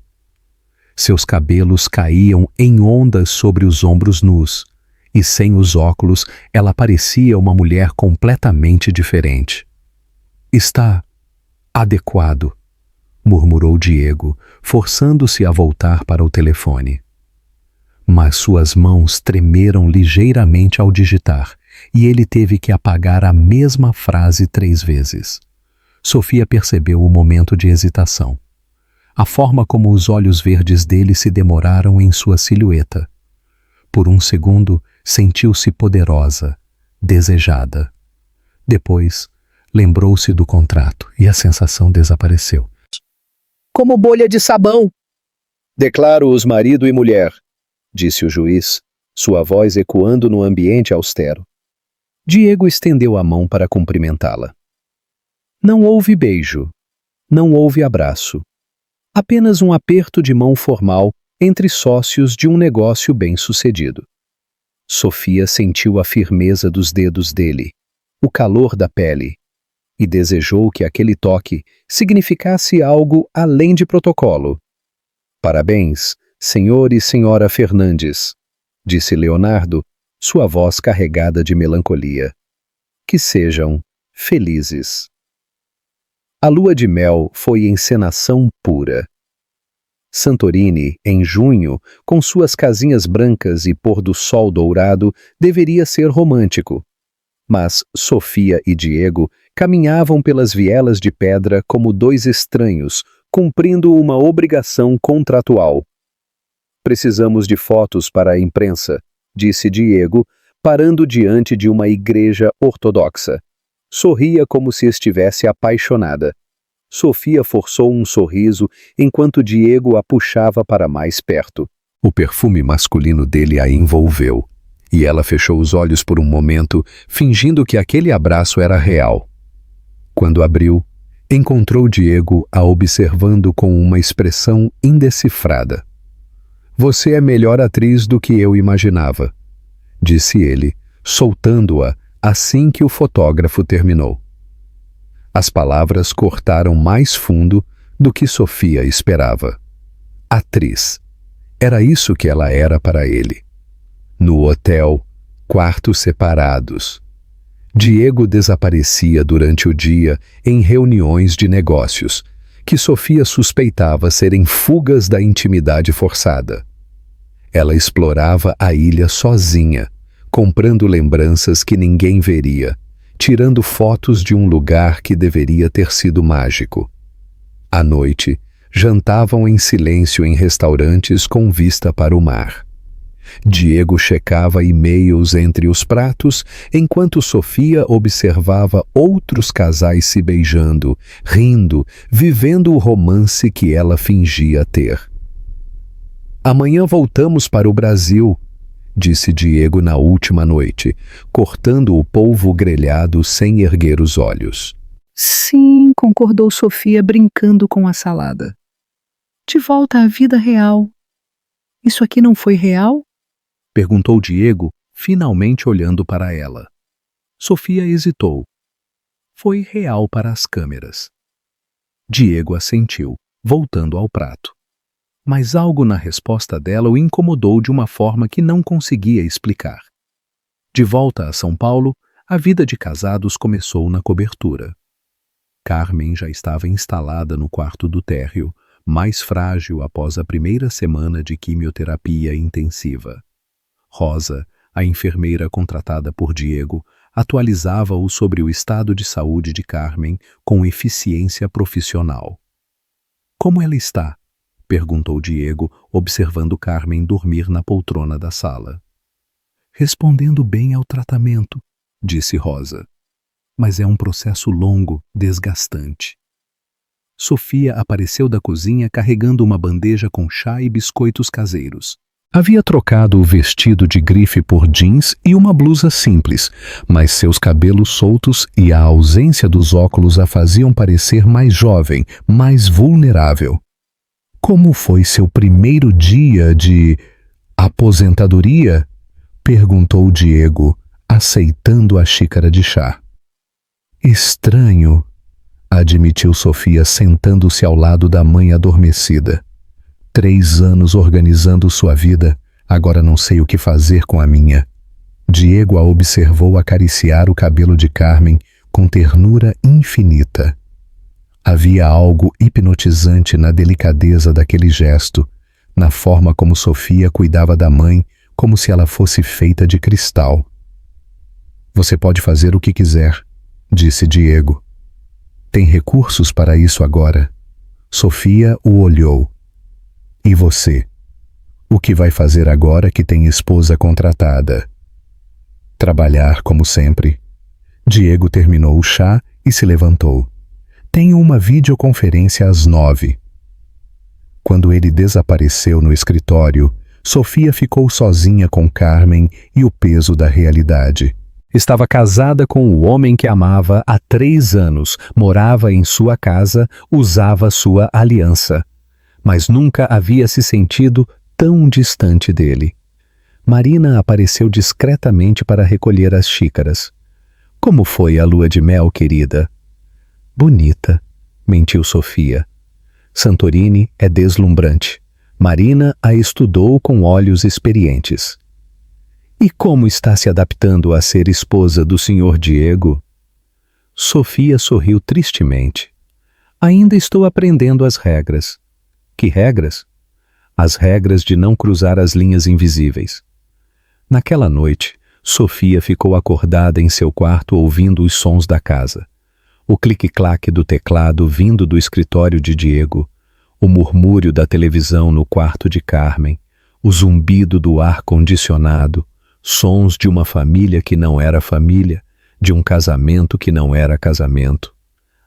[SPEAKER 1] Seus cabelos caíam em ondas sobre os ombros nus, e sem os óculos ela parecia uma mulher completamente diferente. Está adequado, murmurou Diego, forçando-se a voltar para o telefone. Mas suas mãos tremeram ligeiramente ao digitar, e ele teve que apagar a mesma frase 3 vezes. Sofia percebeu o momento de hesitação. A forma como os olhos verdes dele se demoraram em sua silhueta. Por um segundo, sentiu-se poderosa, desejada. Depois, lembrou-se do contrato e a sensação desapareceu.
[SPEAKER 2] Como bolha de sabão.
[SPEAKER 1] Declaro-os marido e mulher, disse o juiz, sua voz ecoando no ambiente austero. Diego estendeu a mão para cumprimentá-la. Não houve beijo, não houve abraço. Apenas um aperto de mão formal entre sócios de um negócio bem-sucedido. Sofia sentiu a firmeza dos dedos dele, o calor da pele, e desejou que aquele toque significasse algo além de protocolo. Parabéns, senhor e senhora Fernandes, disse Leonardo, sua voz carregada de melancolia. Que sejam felizes. A lua de mel foi encenação pura. Santorini, em junho, com suas casinhas brancas e pôr do sol dourado, deveria ser romântico. Mas Sofia e Diego caminhavam pelas vielas de pedra como dois estranhos, cumprindo uma obrigação contratual. Precisamos de fotos para a imprensa, disse Diego, parando diante de uma igreja ortodoxa. Sorria como se estivesse apaixonada. Sofia forçou um sorriso enquanto Diego a puxava para mais perto. O perfume masculino dele a envolveu, e ela fechou os olhos por um momento, fingindo que aquele abraço era real. Quando abriu, encontrou Diego a observando com uma expressão indecifrada. Você é melhor atriz do que eu imaginava, disse ele, soltando-a assim que o fotógrafo terminou. As palavras cortaram mais fundo do que Sofia esperava. Atriz. Era isso que ela era para ele. No hotel, quartos separados. Diego desaparecia durante o dia em reuniões de negócios, que Sofia suspeitava serem fugas da intimidade forçada. Ela explorava a ilha sozinha, comprando lembranças que ninguém veria, tirando fotos de um lugar que deveria ter sido mágico. À noite, jantavam em silêncio em restaurantes com vista para o mar. Diego checava e-mails entre os pratos, enquanto Sofia observava outros casais se beijando, rindo, vivendo o romance que ela fingia ter. Amanhã voltamos para o Brasil, disse Diego na última noite, cortando o polvo grelhado sem erguer os olhos.
[SPEAKER 2] Sim, concordou Sofia, brincando com a salada. De volta à vida real. Isso aqui não foi real?
[SPEAKER 1] Perguntou Diego, finalmente olhando para ela. Sofia hesitou. Foi real para as câmeras. Diego assentiu, voltando ao prato. Mas algo na resposta dela o incomodou de uma forma que não conseguia explicar. De volta a São Paulo, a vida de casados começou na cobertura. Carmen já estava instalada no quarto do térreo, mais frágil após a primeira semana de quimioterapia intensiva. Rosa, a enfermeira contratada por Diego, atualizava-o sobre o estado de saúde de Carmen com eficiência profissional. Como ela está? Perguntou Diego, observando Carmen dormir na poltrona da sala. Respondendo bem ao tratamento, disse Rosa. Mas é um processo longo, desgastante. Sofia apareceu da cozinha carregando uma bandeja com chá e biscoitos caseiros. Havia trocado o vestido de grife por jeans e uma blusa simples, mas seus cabelos soltos e a ausência dos óculos a faziam parecer mais jovem, mais vulnerável. Como foi seu primeiro dia de aposentadoria? Perguntou Diego, aceitando a xícara de chá. Estranho, admitiu Sofia, sentando-se ao lado da mãe adormecida. 3 anos organizando sua vida, agora não sei o que fazer com a minha. Diego a observou acariciar o cabelo de Carmen com ternura infinita. Havia algo hipnotizante na delicadeza daquele gesto, na forma como Sofia cuidava da mãe, como se ela fosse feita de cristal. Você pode fazer o que quiser, disse Diego. Tem recursos para isso agora. Sofia o olhou. E você? O que vai fazer agora que tem esposa contratada? Trabalhar como sempre. Diego terminou o chá e se levantou. Tenho uma videoconferência às 9. Quando ele desapareceu no escritório, Sofia ficou sozinha com Carmen e o peso da realidade. Estava casada com o homem que amava há 3 anos, morava em sua casa, usava sua aliança. Mas nunca havia se sentido tão distante dele. Marina apareceu discretamente para recolher as xícaras. Como foi a lua de mel, querida? Bonita, mentiu Sofia. Santorini é deslumbrante. Marina a estudou com olhos experientes. E como está se adaptando a ser esposa do Sr. Diego? Sofia sorriu tristemente. Ainda estou aprendendo as regras. Que regras? as regras de não cruzar as linhas invisíveis. Naquela noite, Sofia ficou acordada em seu quarto ouvindo os sons da casa. O clique-claque do teclado vindo do escritório de Diego, o murmúrio da televisão no quarto de Carmen, o zumbido do ar-condicionado, sons de uma família que não era família, de um casamento que não era casamento.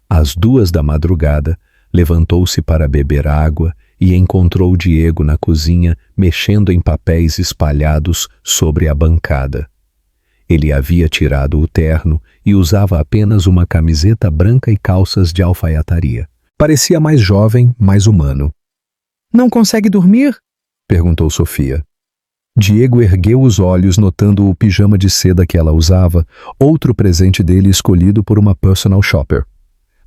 [SPEAKER 1] Às 2 da madrugada, levantou-se para beber água e encontrou Diego na cozinha mexendo em papéis espalhados sobre a bancada. Ele havia tirado o terno e usava apenas uma camiseta branca e calças de alfaiataria. Parecia mais jovem, mais humano.
[SPEAKER 2] Não consegue dormir?
[SPEAKER 1] Perguntou Sofia. Diego ergueu os olhos notando o pijama de seda que ela usava, outro presente dele escolhido por uma personal shopper.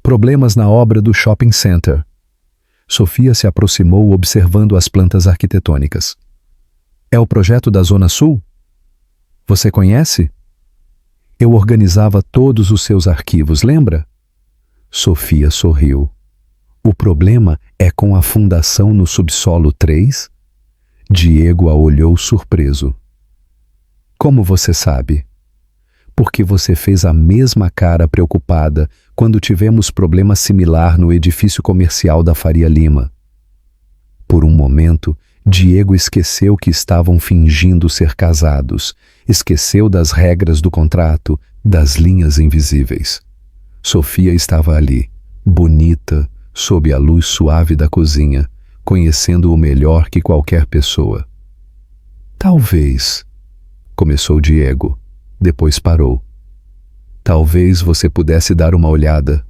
[SPEAKER 1] Problemas na obra do shopping center. Sofia se aproximou observando as plantas arquitetônicas. É o projeto da Zona Sul? Você conhece? Eu organizava todos os seus arquivos, lembra? Sofia sorriu. O problema é com a fundação no subsolo 3? Diego a olhou surpreso. Como você sabe? Porque você fez a mesma cara preocupada quando tivemos problema similar no edifício comercial da Faria Lima. Por um momento, Diego esqueceu que estavam fingindo ser casados, esqueceu das regras do contrato, das linhas invisíveis. Sofia estava ali, bonita, sob a luz suave da cozinha, conhecendo-o melhor que qualquer pessoa. Talvez, começou Diego, depois parou. Talvez você pudesse dar uma olhada.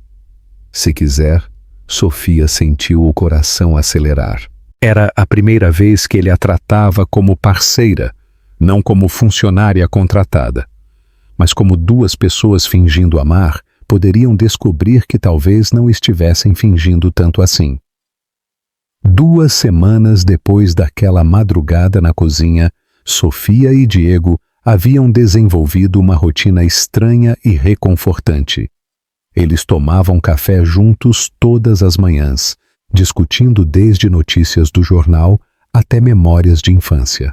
[SPEAKER 1] Se quiser, Sofia sentiu o coração acelerar. Era a primeira vez que ele a tratava como parceira, não como funcionária contratada. Mas como 2 pessoas fingindo amar, poderiam descobrir que talvez não estivessem fingindo tanto assim. 2 semanas depois daquela madrugada na cozinha, Sofia e Diego haviam desenvolvido uma rotina estranha e reconfortante. Eles tomavam café juntos todas as manhãs, discutindo desde notícias do jornal até memórias de infância.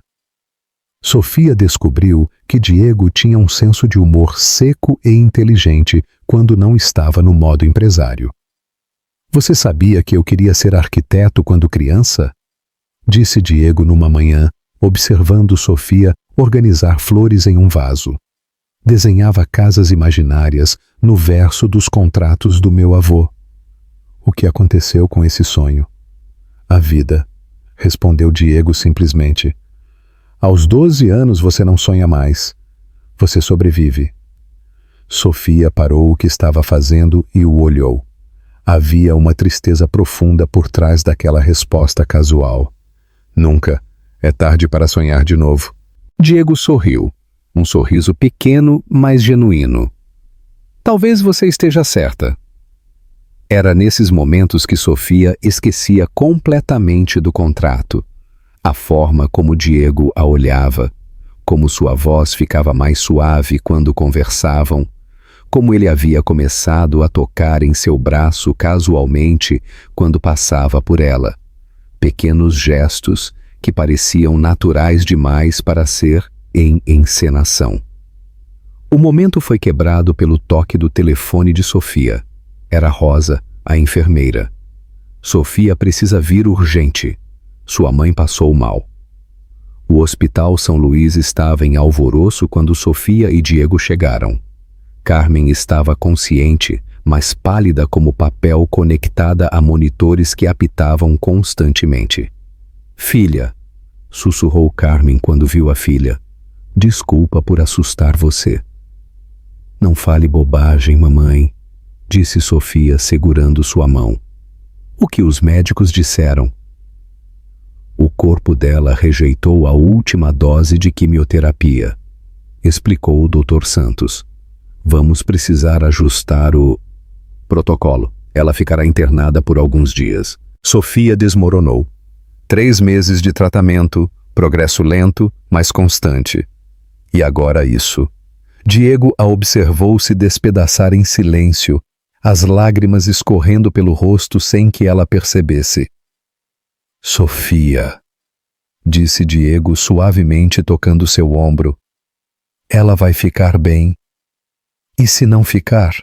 [SPEAKER 1] Sofia descobriu que Diego tinha um senso de humor seco e inteligente quando não estava no modo empresário. Você sabia que eu queria ser arquiteto quando criança? Disse Diego numa manhã, observando Sofia organizar flores em um vaso. Desenhava casas imaginárias no verso dos contratos do meu avô. O que aconteceu com esse sonho? A vida, respondeu Diego simplesmente. Aos 12 anos você não sonha mais. Você sobrevive. Sofia parou o que estava fazendo e o olhou. Havia uma tristeza profunda por trás daquela resposta casual. Nunca. É tarde para sonhar de novo. Diego sorriu. Um sorriso pequeno, mas genuíno. Talvez você esteja certa. Era nesses momentos que Sofia esquecia completamente do contrato. A forma como Diego a olhava, como sua voz ficava mais suave quando conversavam, como ele havia começado a tocar em seu braço casualmente quando passava por ela. Pequenos gestos que pareciam naturais demais para ser em encenação. O momento foi quebrado pelo toque do telefone de Sofia. Era Rosa, a enfermeira. Sofia precisa vir urgente. Sua mãe passou mal. O Hospital São Luís estava em alvoroço quando Sofia e Diego chegaram. Carmen estava consciente, mas pálida como papel, conectada a monitores que apitavam constantemente. Filha, sussurrou Carmen quando viu a filha. Desculpa por assustar você. Não fale bobagem, mamãe, disse Sofia segurando sua mão. O que os médicos disseram? O corpo dela rejeitou a última dose de quimioterapia, explicou o Dr. Santos. Vamos precisar ajustar o protocolo. Ela ficará internada por alguns dias. Sofia desmoronou. 3 meses de tratamento, progresso lento, mas constante. E agora isso. Diego a observou se despedaçar em silêncio, as lágrimas escorrendo pelo rosto sem que ela percebesse. Sofia, disse Diego suavemente tocando seu ombro. Ela vai ficar bem. E se não ficar?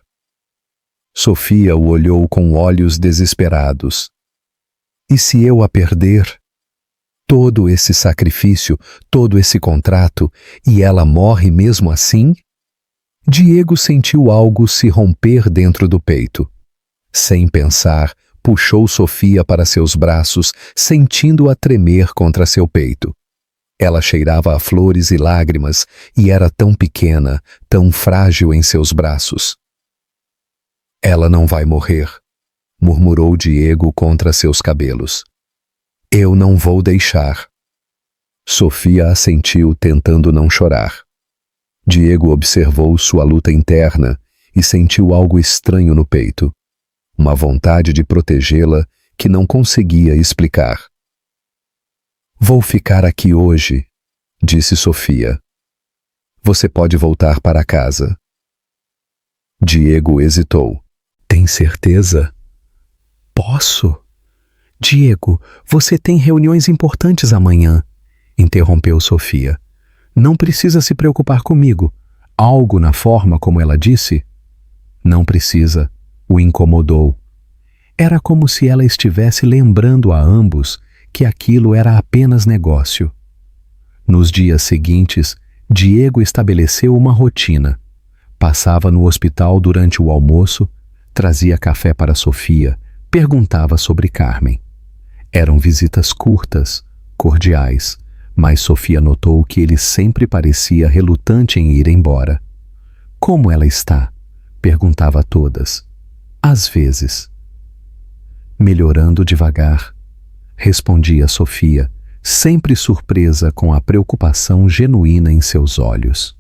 [SPEAKER 1] Sofia o olhou com olhos desesperados. E se eu a perder? Todo esse sacrifício, todo esse contrato, e ela morre mesmo assim? Diego sentiu algo se romper dentro do peito. Sem pensar, puxou Sofia para seus braços, sentindo-a tremer contra seu peito. Ela cheirava a flores e lágrimas, e era tão pequena, tão frágil em seus braços. Ela não vai morrer, murmurou Diego contra seus cabelos. Eu não vou deixar. Sofia assentiu, tentando não chorar. Diego observou sua luta interna e sentiu algo estranho no peito. Uma vontade de protegê-la que não conseguia explicar. Vou ficar aqui hoje, disse Sofia. Você pode voltar para casa. Diego hesitou. Tem certeza? Posso? Diego, você tem reuniões importantes amanhã, interrompeu Sofia. Não precisa se preocupar comigo. Algo na forma como ela disse? Não precisa. O incomodou. Era como se ela estivesse lembrando a ambos que aquilo era apenas negócio. Nos dias seguintes, Diego estabeleceu uma rotina. Passava no hospital durante o almoço, trazia café para Sofia, perguntava sobre Carmen. Eram visitas curtas, cordiais, mas Sofia notou que ele sempre parecia relutante em ir embora. Como ela está? Perguntava a todas. Às vezes. Melhorando devagar, respondia Sofia, sempre surpresa com a preocupação genuína em seus olhos.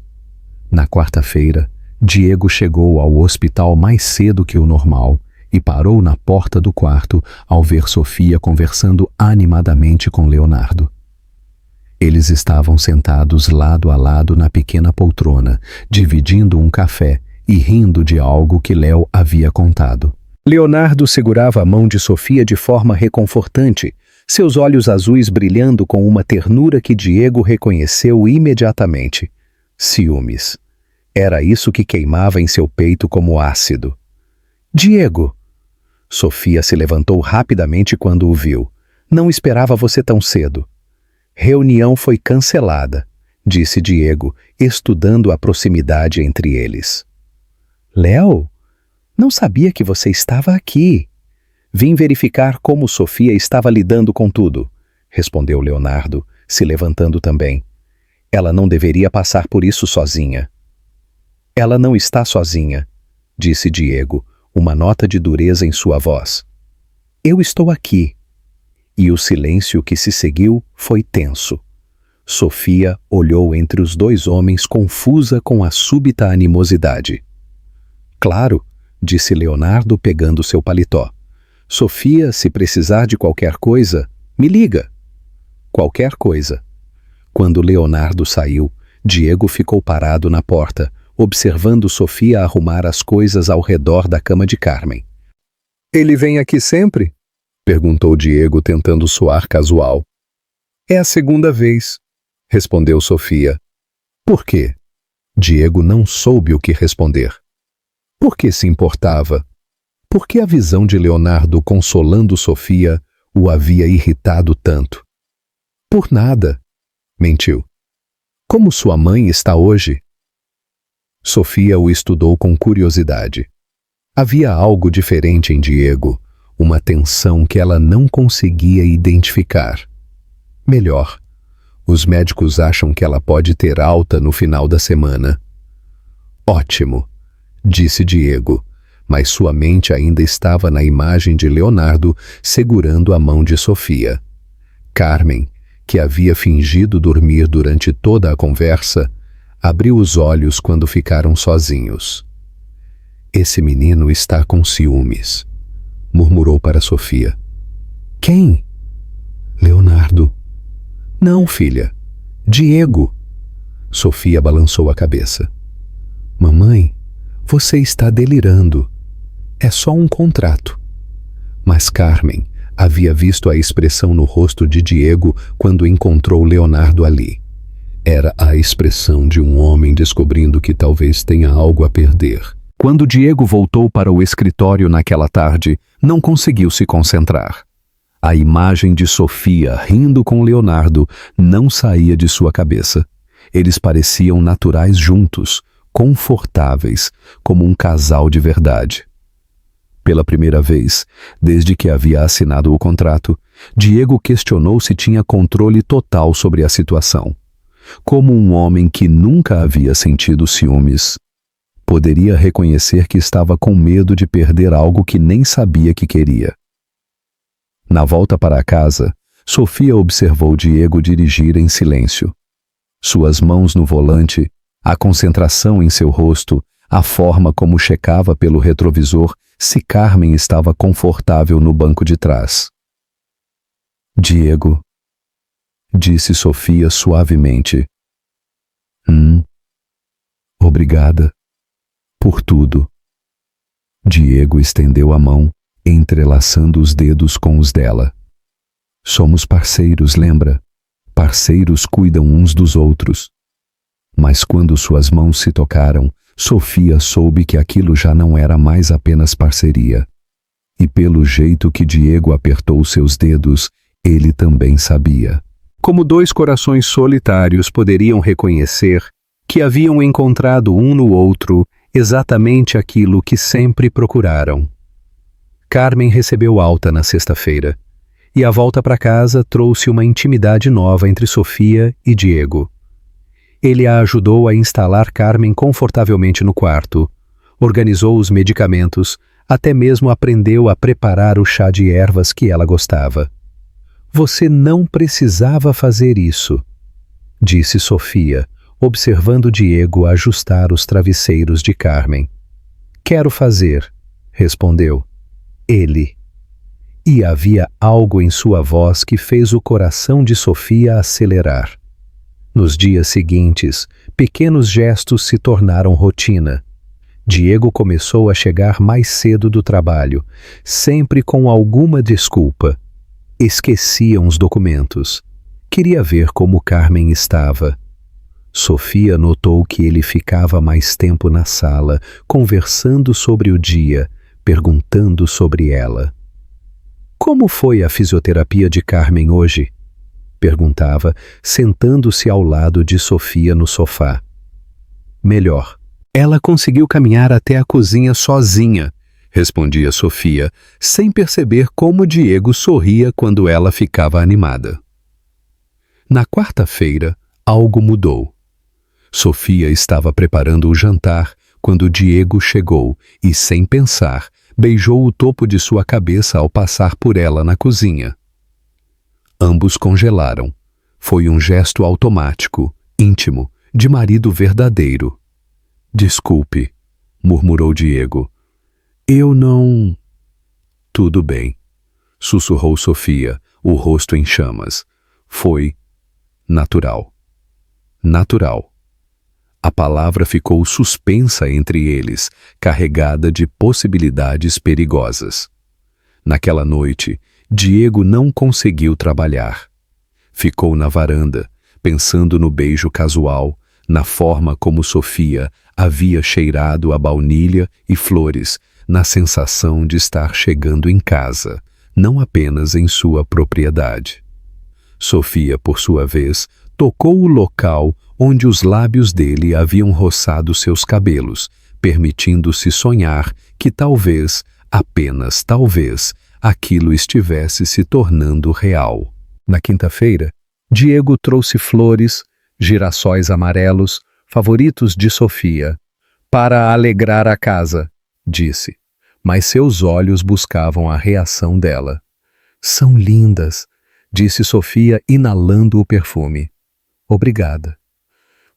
[SPEAKER 1] Na quarta-feira, Diego chegou ao hospital mais cedo que o normal e parou na porta do quarto ao ver Sofia conversando animadamente com Leonardo. Eles estavam sentados lado a lado na pequena poltrona, dividindo um café e rindo de algo que Léo havia contado. Leonardo segurava a mão de Sofia de forma reconfortante, seus olhos azuis brilhando com uma ternura que Diego reconheceu imediatamente. Ciúmes. Era isso que queimava em seu peito como ácido. Diego! Sofia se levantou rapidamente quando o viu. Não esperava você tão cedo. Reunião foi cancelada, disse Diego, estudando a proximidade entre eles. Léo? Não sabia que você estava aqui. Vim verificar como Sofia estava lidando com tudo, respondeu Leonardo, se levantando também. Ela não deveria passar por isso sozinha. Ela não está sozinha, disse Diego, uma nota de dureza em sua voz. Eu estou aqui. E o silêncio que se seguiu foi tenso. Sofia olhou entre os dois homens confusa com a súbita animosidade. Claro, disse Leonardo pegando seu paletó. Sofia, se precisar de qualquer coisa, me liga. Qualquer coisa. Quando Leonardo saiu, Diego ficou parado na porta, observando Sofia arrumar as coisas ao redor da cama de Carmen. Ele vem aqui sempre? Perguntou Diego, tentando soar casual. É a segunda vez, respondeu Sofia. Por quê? Diego não soube o que responder. Por que se importava? Por que a visão de Leonardo consolando Sofia o havia irritado tanto? Por nada, mentiu. Como sua mãe está hoje? Sofia o estudou com curiosidade. Havia algo diferente em Diego, uma tensão que ela não conseguia identificar. Melhor, os médicos acham que ela pode ter alta no final da semana. Ótimo, disse Diego, mas sua mente ainda estava na imagem de Leonardo segurando a mão de Sofia. Carmen, que havia fingido dormir durante toda a conversa, abriu os olhos quando ficaram sozinhos. Esse menino está com ciúmes, murmurou para Sofia. Quem? Leonardo. Não, filha. Diego. Sofia balançou a cabeça. Mamãe, você está delirando. É só um contrato. Mas Carmen, havia visto a expressão no rosto de Diego quando encontrou Leonardo ali. Era a expressão de um homem descobrindo que talvez tenha algo a perder. Quando Diego voltou para o escritório naquela tarde, não conseguiu se concentrar. A imagem de Sofia rindo com Leonardo não saía de sua cabeça. Eles pareciam naturais juntos, confortáveis, como um casal de verdade. Pela primeira vez, desde que havia assinado o contrato, Diego questionou se tinha controle total sobre a situação. Como um homem que nunca havia sentido ciúmes, poderia reconhecer que estava com medo de perder algo que nem sabia que queria. Na volta para casa, Sofia observou Diego dirigir em silêncio. Suas mãos no volante, a concentração em seu rosto, a forma como checava pelo retrovisor se Carmen estava confortável no banco de trás. Diego, disse Sofia suavemente. Obrigada. Por tudo. Diego estendeu a mão, entrelaçando os dedos com os dela. Somos parceiros, lembra? Parceiros cuidam uns dos outros. Mas quando suas mãos se tocaram, Sofia soube que aquilo já não era mais apenas parceria. E pelo jeito que Diego apertou seus dedos, ele também sabia. Como dois corações solitários poderiam reconhecer que haviam encontrado um no outro exatamente aquilo que sempre procuraram. Carmen recebeu alta na sexta-feira, e a volta para casa trouxe uma intimidade nova entre Sofia e Diego. Ele a ajudou a instalar Carmen confortavelmente no quarto, organizou os medicamentos, até mesmo aprendeu a preparar o chá de ervas que ela gostava. Você não precisava fazer isso, disse Sofia, observando Diego ajustar os travesseiros de Carmen. Quero fazer, respondeu ele. E havia algo em sua voz que fez o coração de Sofia acelerar. Nos dias seguintes, pequenos gestos se tornaram rotina. Diego começou a chegar mais cedo do trabalho, sempre com alguma desculpa. Esquecia uns documentos. Queria ver como Carmen estava. Sofia notou que ele ficava mais tempo na sala, conversando sobre o dia, perguntando sobre ela. Como foi a fisioterapia de Carmen hoje? Perguntava, sentando-se ao lado de Sofia no sofá. Melhor. Ela conseguiu caminhar até a cozinha sozinha, respondia Sofia, sem perceber como Diego sorria quando ela ficava animada. Na quarta-feira, algo mudou. Sofia estava preparando o jantar quando Diego chegou e, sem pensar, beijou o topo de sua cabeça ao passar por ela na cozinha. Ambos congelaram. Foi um gesto automático, íntimo, de marido verdadeiro. Desculpe, murmurou Diego. Eu não... Tudo bem, sussurrou Sofia, o rosto em chamas. Foi natural. Natural. A palavra ficou suspensa entre eles, carregada de possibilidades perigosas. Naquela noite, Diego não conseguiu trabalhar. Ficou na varanda, pensando no beijo casual, na forma como Sofia havia cheirado a baunilha e flores, na sensação de estar chegando em casa, não apenas em sua propriedade. Sofia, por sua vez, tocou o local onde os lábios dele haviam roçado seus cabelos, permitindo-se sonhar que talvez, apenas talvez, aquilo estivesse se tornando real. Na quinta-feira, Diego trouxe flores, girassóis amarelos, favoritos de Sofia, para alegrar a casa, disse, mas seus olhos buscavam a reação dela. São lindas, disse Sofia, inalando o perfume. Obrigada.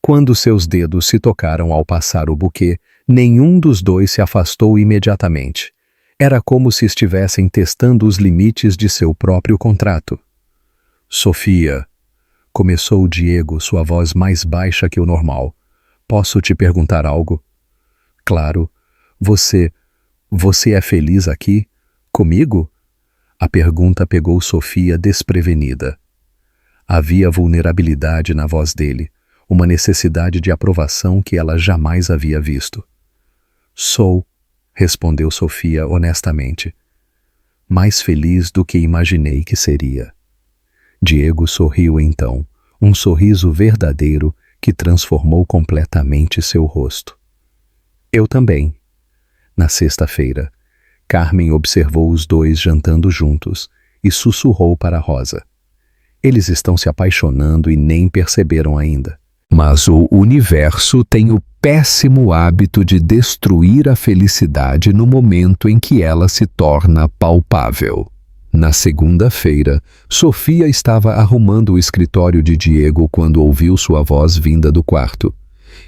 [SPEAKER 1] Quando seus dedos se tocaram ao passar o buquê, nenhum dos dois se afastou imediatamente. Era como se estivessem testando os limites de seu próprio contrato. Sofia, começou Diego, sua voz mais baixa que o normal. Posso te perguntar algo? Claro. Você é feliz aqui? Comigo? A pergunta pegou Sofia desprevenida. Havia vulnerabilidade na voz dele, uma necessidade de aprovação que ela jamais havia visto. Sou, respondeu Sofia honestamente, mais feliz do que imaginei que seria. Diego sorriu então, um sorriso verdadeiro que transformou completamente seu rosto. Eu também. Na sexta-feira, Carmen observou os dois jantando juntos e sussurrou para Rosa. Eles estão se apaixonando e nem perceberam ainda. Mas o universo tem o péssimo hábito de destruir a felicidade no momento em que ela se torna palpável. Na segunda-feira, Sofia estava arrumando o escritório de Diego quando ouviu sua voz vinda do quarto.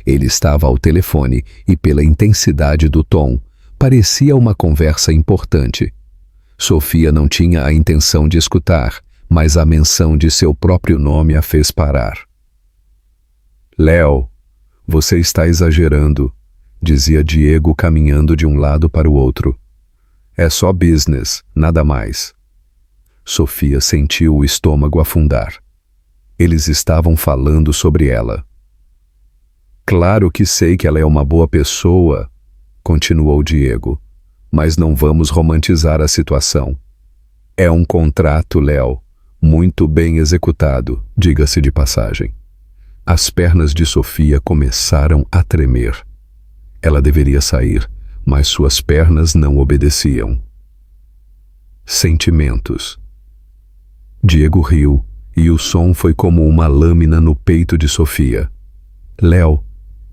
[SPEAKER 1] Ele estava ao telefone e, pela intensidade do tom, parecia uma conversa importante. Sofia não tinha a intenção de escutar, mas a menção de seu próprio nome a fez parar. Léo, você está exagerando, dizia Diego caminhando de um lado para o outro. É só business, nada mais. Sofia sentiu o estômago afundar. Eles estavam falando sobre ela. Claro que sei que ela é uma boa pessoa, continuou Diego, mas não vamos romantizar a situação. É um contrato, Léo, muito bem executado, diga-se de passagem. As pernas de Sofia começaram a tremer. Ela deveria sair, mas suas pernas não obedeciam. Sentimentos. Diego riu, e o som foi como uma lâmina no peito de Sofia. Léo,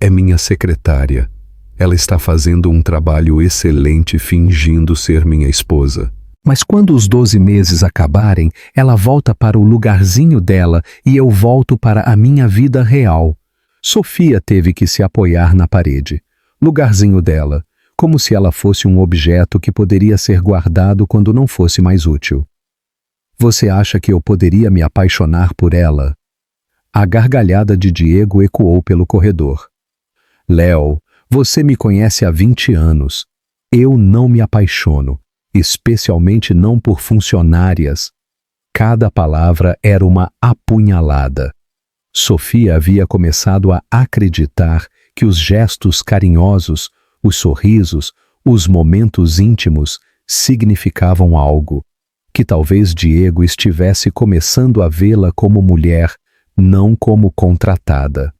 [SPEAKER 1] é minha secretária. Ela está fazendo um trabalho excelente fingindo ser minha esposa. Mas quando os 12 meses acabarem, ela volta para o lugarzinho dela e eu volto para a minha vida real. Sofia teve que se apoiar na parede. Lugarzinho dela, como se ela fosse um objeto que poderia ser guardado quando não fosse mais útil. Você acha que eu poderia me apaixonar por ela? A gargalhada de Diego ecoou pelo corredor. Léo, você me conhece há 20 anos. Eu não me apaixono. Especialmente não por funcionárias. Cada palavra era uma apunhalada. Sofia havia começado a acreditar que os gestos carinhosos, os sorrisos, os momentos íntimos significavam algo, que talvez Diego estivesse começando a vê-la como mulher, não como contratada.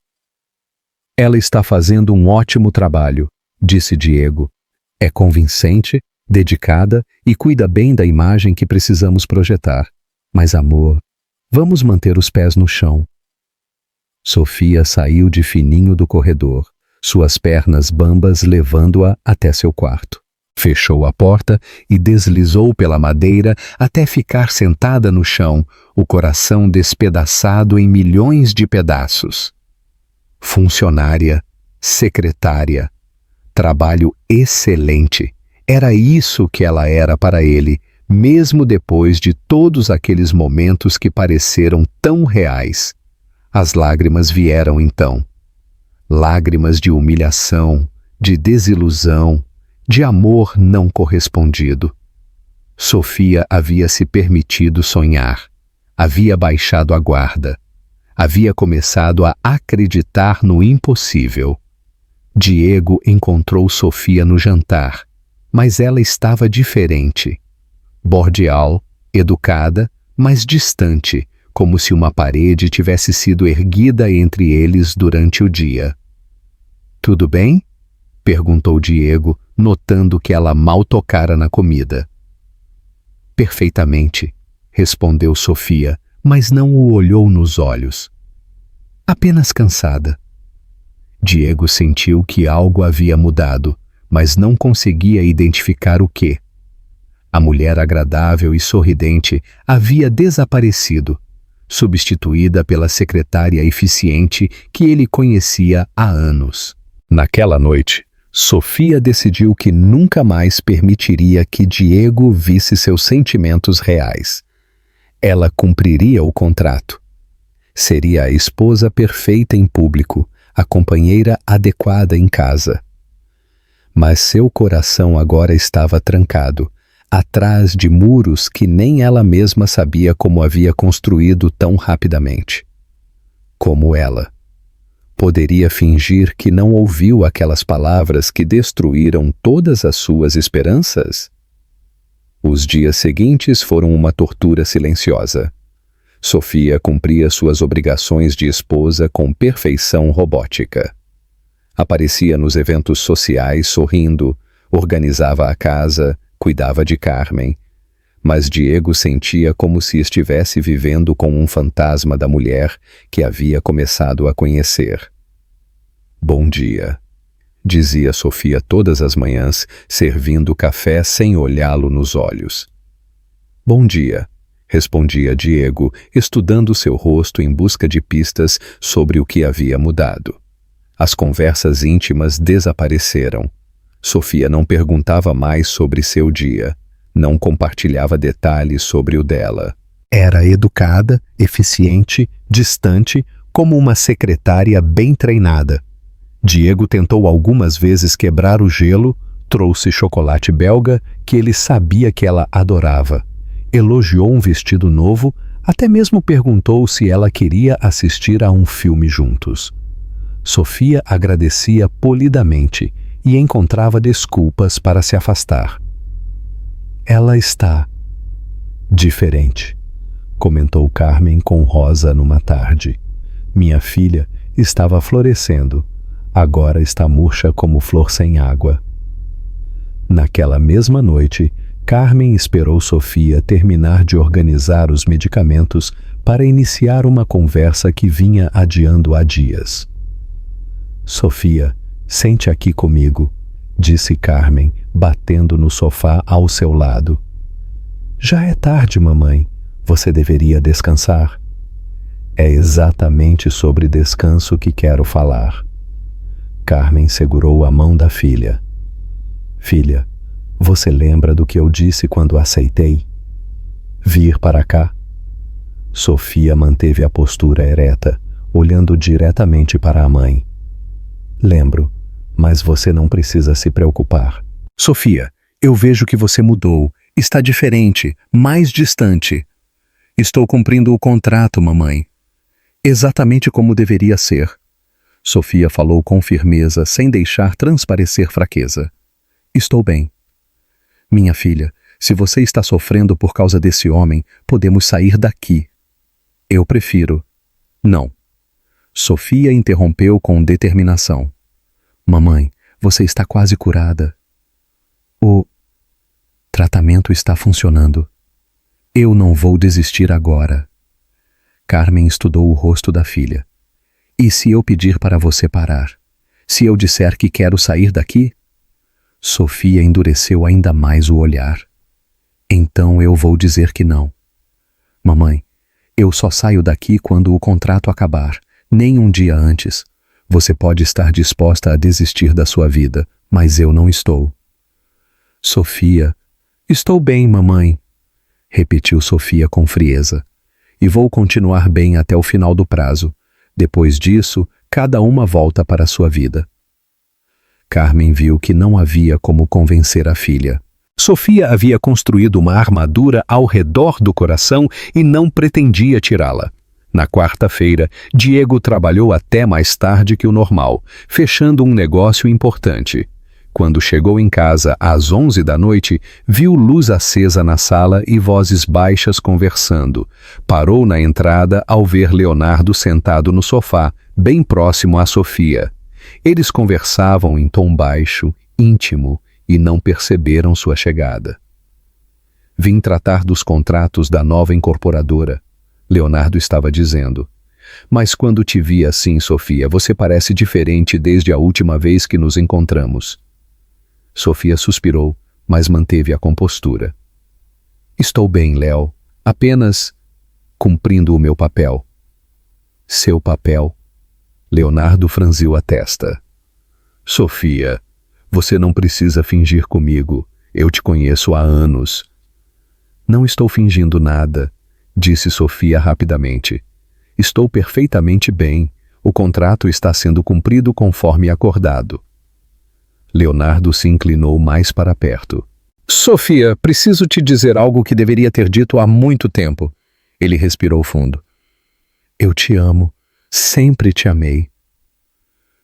[SPEAKER 1] Ela está fazendo um ótimo trabalho, disse Diego. É convincente, dedicada e cuida bem da imagem que precisamos projetar. Mas, amor, vamos manter os pés no chão. Sofia saiu de fininho do corredor, suas pernas bambas levando-a até seu quarto. Fechou a porta e deslizou pela madeira até ficar sentada no chão, o coração despedaçado em milhões de pedaços. Funcionária, secretária, trabalho excelente. Era isso que ela era para ele, mesmo depois de todos aqueles momentos que pareceram tão reais. As lágrimas vieram então. Lágrimas de humilhação, de desilusão, de amor não correspondido. Sofia havia se permitido sonhar, havia baixado a guarda, havia começado a acreditar no impossível. Diego encontrou Sofia no jantar, mas ela estava diferente. Bordial, educada, mas distante, como se uma parede tivesse sido erguida entre eles durante o dia. Tudo bem? Perguntou Diego, notando que ela mal tocara na comida. Perfeitamente, respondeu Sofia, mas não o olhou nos olhos. Apenas cansada. Diego sentiu que algo havia mudado, mas não conseguia identificar o quê. A mulher agradável e sorridente havia desaparecido, substituída pela secretária eficiente que ele conhecia há anos. Naquela noite, Sofia decidiu que nunca mais permitiria que Diego visse seus sentimentos reais. Ela cumpriria o contrato. Seria a esposa perfeita em público, a companheira adequada em casa. Mas seu coração agora estava trancado, atrás de muros que nem ela mesma sabia como havia construído tão rapidamente. Como ela poderia fingir que não ouviu aquelas palavras que destruíram todas as suas esperanças? Os dias seguintes foram uma tortura silenciosa. Sofia cumpria suas obrigações de esposa com perfeição robótica. Aparecia nos eventos sociais sorrindo, organizava a casa, cuidava de Carmen, mas Diego sentia como se estivesse vivendo com um fantasma da mulher que havia começado a conhecer. "Bom dia", dizia Sofia todas as manhãs, servindo café sem olhá-lo nos olhos. "Bom dia", respondia Diego, estudando seu rosto em busca de pistas sobre o que havia mudado. As conversas íntimas desapareceram. Sofia não perguntava mais sobre seu dia, não compartilhava detalhes sobre o dela. Era educada, eficiente, distante, como uma secretária bem treinada. Diego tentou algumas vezes quebrar o gelo, trouxe chocolate belga que ele sabia que ela adorava. Elogiou um vestido novo, até mesmo perguntou se ela queria assistir a um filme juntos. Sofia agradecia polidamente e encontrava desculpas para se afastar. "Ela está diferente", comentou Carmen com Rosa numa tarde. "Minha filha estava florescendo, agora está murcha como flor sem água." Naquela mesma noite, Carmen esperou Sofia terminar de organizar os medicamentos para iniciar uma conversa que vinha adiando há dias. "Sofia, sente aqui comigo", disse Carmen, batendo no sofá ao seu lado. "Já é tarde, mamãe. Você deveria descansar." "É exatamente sobre descanso que quero falar." Carmen segurou a mão da filha. "Filha, você lembra do que eu disse quando aceitei vir para cá?" Sofia manteve a postura ereta, olhando diretamente para a mãe. "Lembro, mas você não precisa se preocupar." "Sofia, eu vejo que você mudou. Está diferente, mais distante." "Estou cumprindo o contrato, mamãe. Exatamente como deveria ser." Sofia falou com firmeza, sem deixar transparecer fraqueza. "Estou bem." "Minha filha, se você está sofrendo por causa desse homem, podemos sair daqui." "Eu prefiro." "Não." Sofia interrompeu com determinação. "Mamãe, você está quase curada. O tratamento está funcionando. Eu não vou desistir agora." Carmen estudou o rosto da filha. "E se eu pedir para você parar? Se eu disser que quero sair daqui?" Sofia endureceu ainda mais o olhar. "Então eu vou dizer que não." "Mamãe, eu só saio daqui quando o contrato acabar, nem um dia antes. Você pode estar disposta a desistir da sua vida, mas eu não estou." "Sofia, estou bem, mamãe", repetiu Sofia com frieza. "E vou continuar bem até o final do prazo. Depois disso, cada uma volta para a sua vida." Carmen viu que não havia como convencer a filha. Sofia havia construído uma armadura ao redor do coração e não pretendia tirá-la. Na quarta-feira, Diego trabalhou até mais tarde que o normal, fechando um negócio importante. Quando chegou em casa às 11 da noite, viu luz acesa na sala e vozes baixas conversando. Parou na entrada ao ver Leonardo sentado no sofá, bem próximo a Sofia. Eles conversavam em tom baixo, íntimo, e não perceberam sua chegada. "Vim tratar dos contratos da nova incorporadora", Leonardo estava dizendo. "Mas quando te vi assim, Sofia, você parece diferente desde a última vez que nos encontramos." Sofia suspirou, mas manteve a compostura. "Estou bem, Léo. Apenas cumprindo o meu papel." "Seu papel?" Leonardo franziu a testa. "Sofia, você não precisa fingir comigo. Eu te conheço há anos." "Não estou fingindo nada", disse Sofia rapidamente. "Estou perfeitamente bem. O contrato está sendo cumprido conforme acordado." Leonardo se inclinou mais para perto. Sofia, preciso te dizer algo que deveria ter dito há muito tempo. Ele respirou fundo. Eu te amo. Sempre te amei.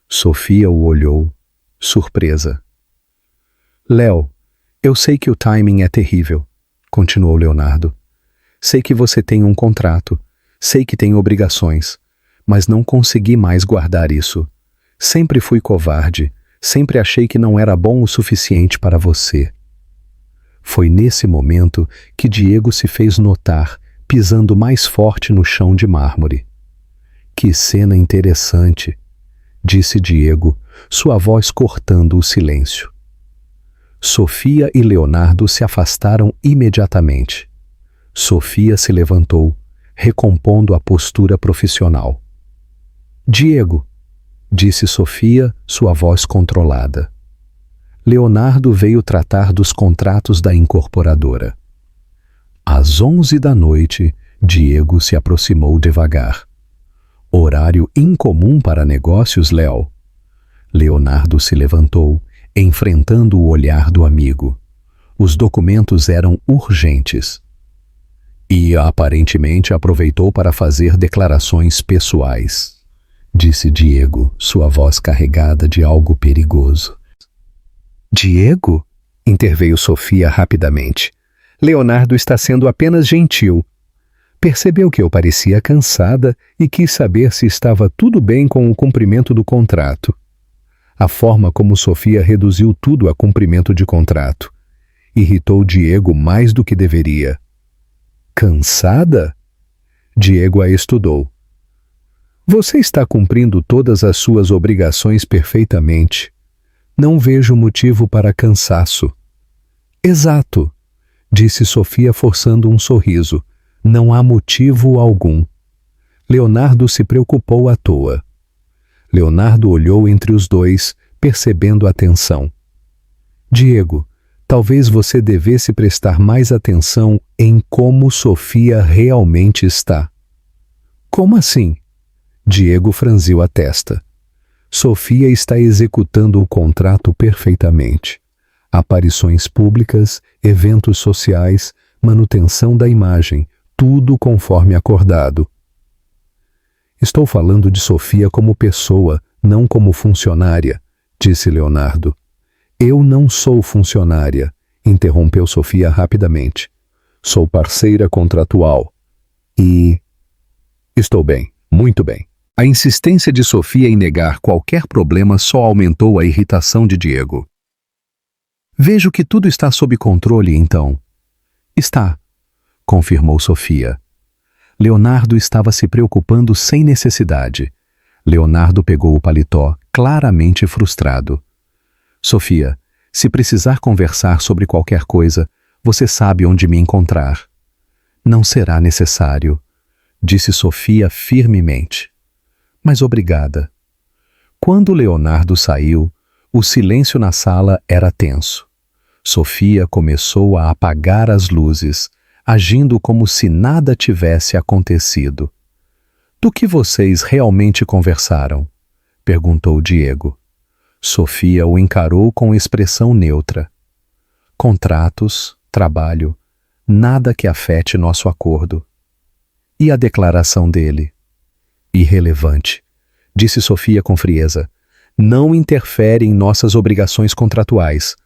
[SPEAKER 1] Sofia o olhou, surpresa. Léo, eu sei que o timing é terrível, continuou Leonardo. Sei que você tem um contrato, sei que tem obrigações, mas não consegui mais guardar isso. Sempre fui covarde, sempre achei que não era bom o suficiente para você. Foi nesse momento que Diego se fez notar, pisando mais forte no chão de mármore. Que cena interessante, disse Diego, sua voz cortando o silêncio. Sofia e Leonardo se afastaram imediatamente. Sofia se levantou, recompondo a postura profissional. Diego, disse Sofia, sua voz controlada. Leonardo veio tratar dos contratos da incorporadora. Às 11 da noite, Diego se aproximou devagar. Horário incomum para negócios, Léo. Leonardo se levantou, enfrentando o olhar do amigo. Os documentos eram urgentes. E aparentemente aproveitou para fazer declarações pessoais, disse Diego, sua voz carregada de algo perigoso. Diego? Interveio Sofia rapidamente. Leonardo está sendo apenas gentil. Percebeu que eu parecia cansada e quis saber se estava tudo bem com o cumprimento do contrato. A forma como Sofia reduziu tudo a cumprimento de contrato irritou Diego mais do que deveria. Cansada? Diego a estudou. Você está cumprindo todas as suas obrigações perfeitamente. Não vejo motivo para cansaço. Exato, disse Sofia forçando um sorriso. Não há motivo algum. Leonardo se preocupou à toa. Leonardo olhou entre os dois, percebendo a tensão. Diego, talvez você devesse prestar mais atenção em como Sofia realmente está. Como assim? Diego franziu a testa. Sofia está executando o contrato perfeitamente. Aparições públicas, eventos sociais, manutenção da imagem, tudo conforme acordado. Estou falando de Sofia como pessoa, não como funcionária, disse Leonardo. Eu não sou funcionária, interrompeu Sofia rapidamente. Sou parceira contratual. E... Estou bem, muito bem. A insistência de Sofia em negar qualquer problema só aumentou a irritação de Diego. Vejo que tudo está sob controle, então. Está, confirmou Sofia. Leonardo estava se preocupando sem necessidade. Leonardo pegou o paletó, claramente frustrado. Sofia, se precisar conversar sobre qualquer coisa, você sabe onde me encontrar. Não será necessário, disse Sofia firmemente. Mas obrigada. Quando Leonardo saiu, o silêncio na sala era tenso. Sofia começou a apagar as luzes, agindo como se nada tivesse acontecido. Do que vocês realmente conversaram? Perguntou Diego. Sofia o encarou com expressão neutra. Contratos, trabalho, nada que afete nosso acordo. E a declaração dele? Irrelevante, disse Sofia com frieza. Não interfere em nossas obrigações contratuais.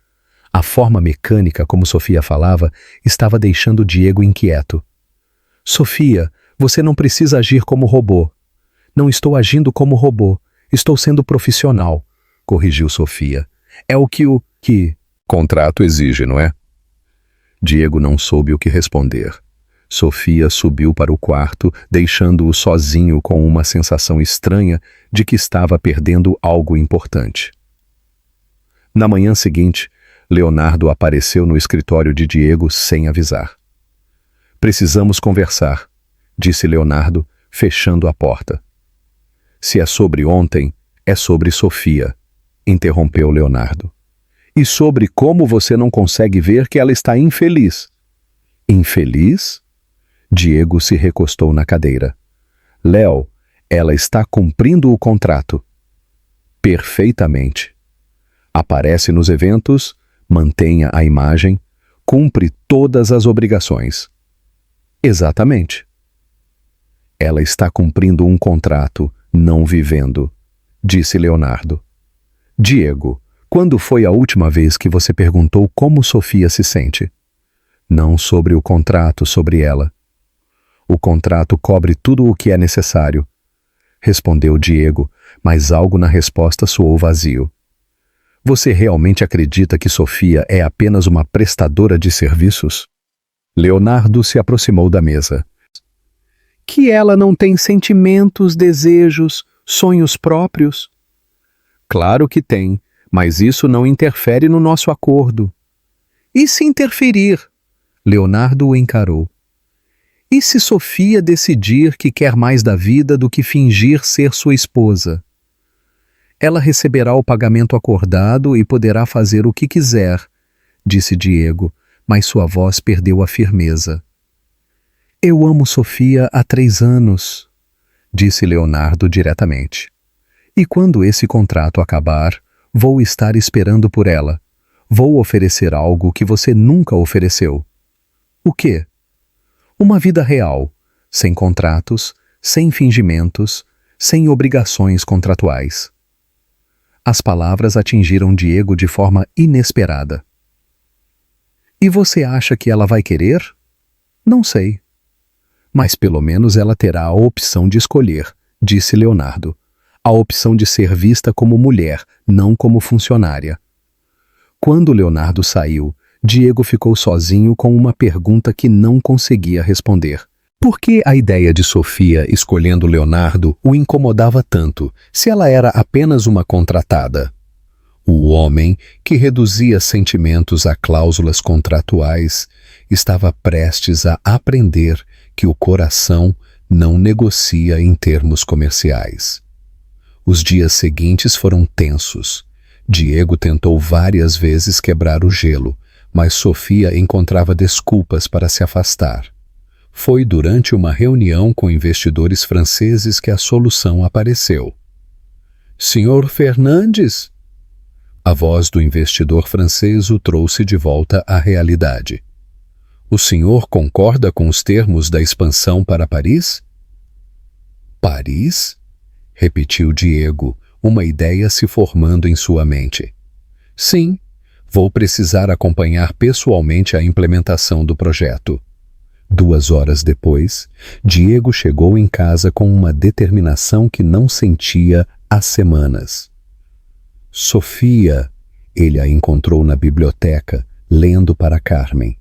[SPEAKER 1] A forma mecânica como Sofia falava estava deixando Diego inquieto. Sofia, você não precisa agir como robô. Não estou agindo como robô. Estou sendo profissional, corrigiu Sofia. É o que contrato exige, não é? Diego não soube o que responder. Sofia subiu para o quarto, deixando-o sozinho com uma sensação estranha de que estava perdendo algo importante. Na manhã seguinte, Leonardo apareceu no escritório de Diego sem avisar. Precisamos conversar, disse Leonardo, fechando a porta. Se é sobre ontem, é sobre Sofia, interrompeu Leonardo. E sobre como você não consegue ver que ela está infeliz. Infeliz? Diego se recostou na cadeira. Léo, ela está cumprindo o contrato. Perfeitamente. Aparece nos eventos, mantenha a imagem, cumpre todas as obrigações. Exatamente. Ela está cumprindo um contrato, não vivendo, disse Leonardo. Diego, quando foi a última vez que você perguntou como Sofia se sente? Não sobre o contrato, sobre ela. O contrato cobre tudo o que é necessário, respondeu Diego, mas algo na resposta soou vazio. Você realmente acredita que Sofia é apenas uma prestadora de serviços? Leonardo se aproximou da mesa. Que ela não tem sentimentos, desejos, sonhos próprios? Claro que tem, mas isso não interfere no nosso acordo. E se interferir? Leonardo o encarou. E se Sofia decidir que quer mais da vida do que fingir ser sua esposa? Ela receberá o pagamento acordado e poderá fazer o que quiser, disse Diego, mas sua voz perdeu a firmeza. Eu amo Sofia há 3 anos, disse Leonardo diretamente. E quando esse contrato acabar, vou estar esperando por ela. Vou oferecer algo que você nunca ofereceu. O quê? Uma vida real, sem contratos, sem fingimentos, sem obrigações contratuais. As palavras atingiram Diego de forma inesperada. E você acha que ela vai querer? Não sei. Mas pelo menos ela terá a opção de escolher, disse Leonardo. A opção de ser vista como mulher, não como funcionária. Quando Leonardo saiu, Diego ficou sozinho com uma pergunta que não conseguia responder. Por que a ideia de Sofia escolhendo Leonardo o incomodava tanto, se ela era apenas uma contratada? O homem, que reduzia sentimentos a cláusulas contratuais, estava prestes a aprender que o coração não negocia em termos comerciais. Os dias seguintes foram tensos. Diego tentou várias vezes quebrar o gelo, mas Sofia encontrava desculpas para se afastar. Foi durante uma reunião com investidores franceses que a solução apareceu. Senhor Fernandes? A voz do investidor francês o trouxe de volta à realidade. O senhor concorda com os termos da expansão para Paris? Paris? Repetiu Diego, uma ideia se formando em sua mente. Sim, vou precisar acompanhar pessoalmente a implementação do projeto. 2 horas depois, Diego chegou em casa com uma determinação que não sentia há semanas. Sofia, ele a encontrou na biblioteca, lendo para Carmen.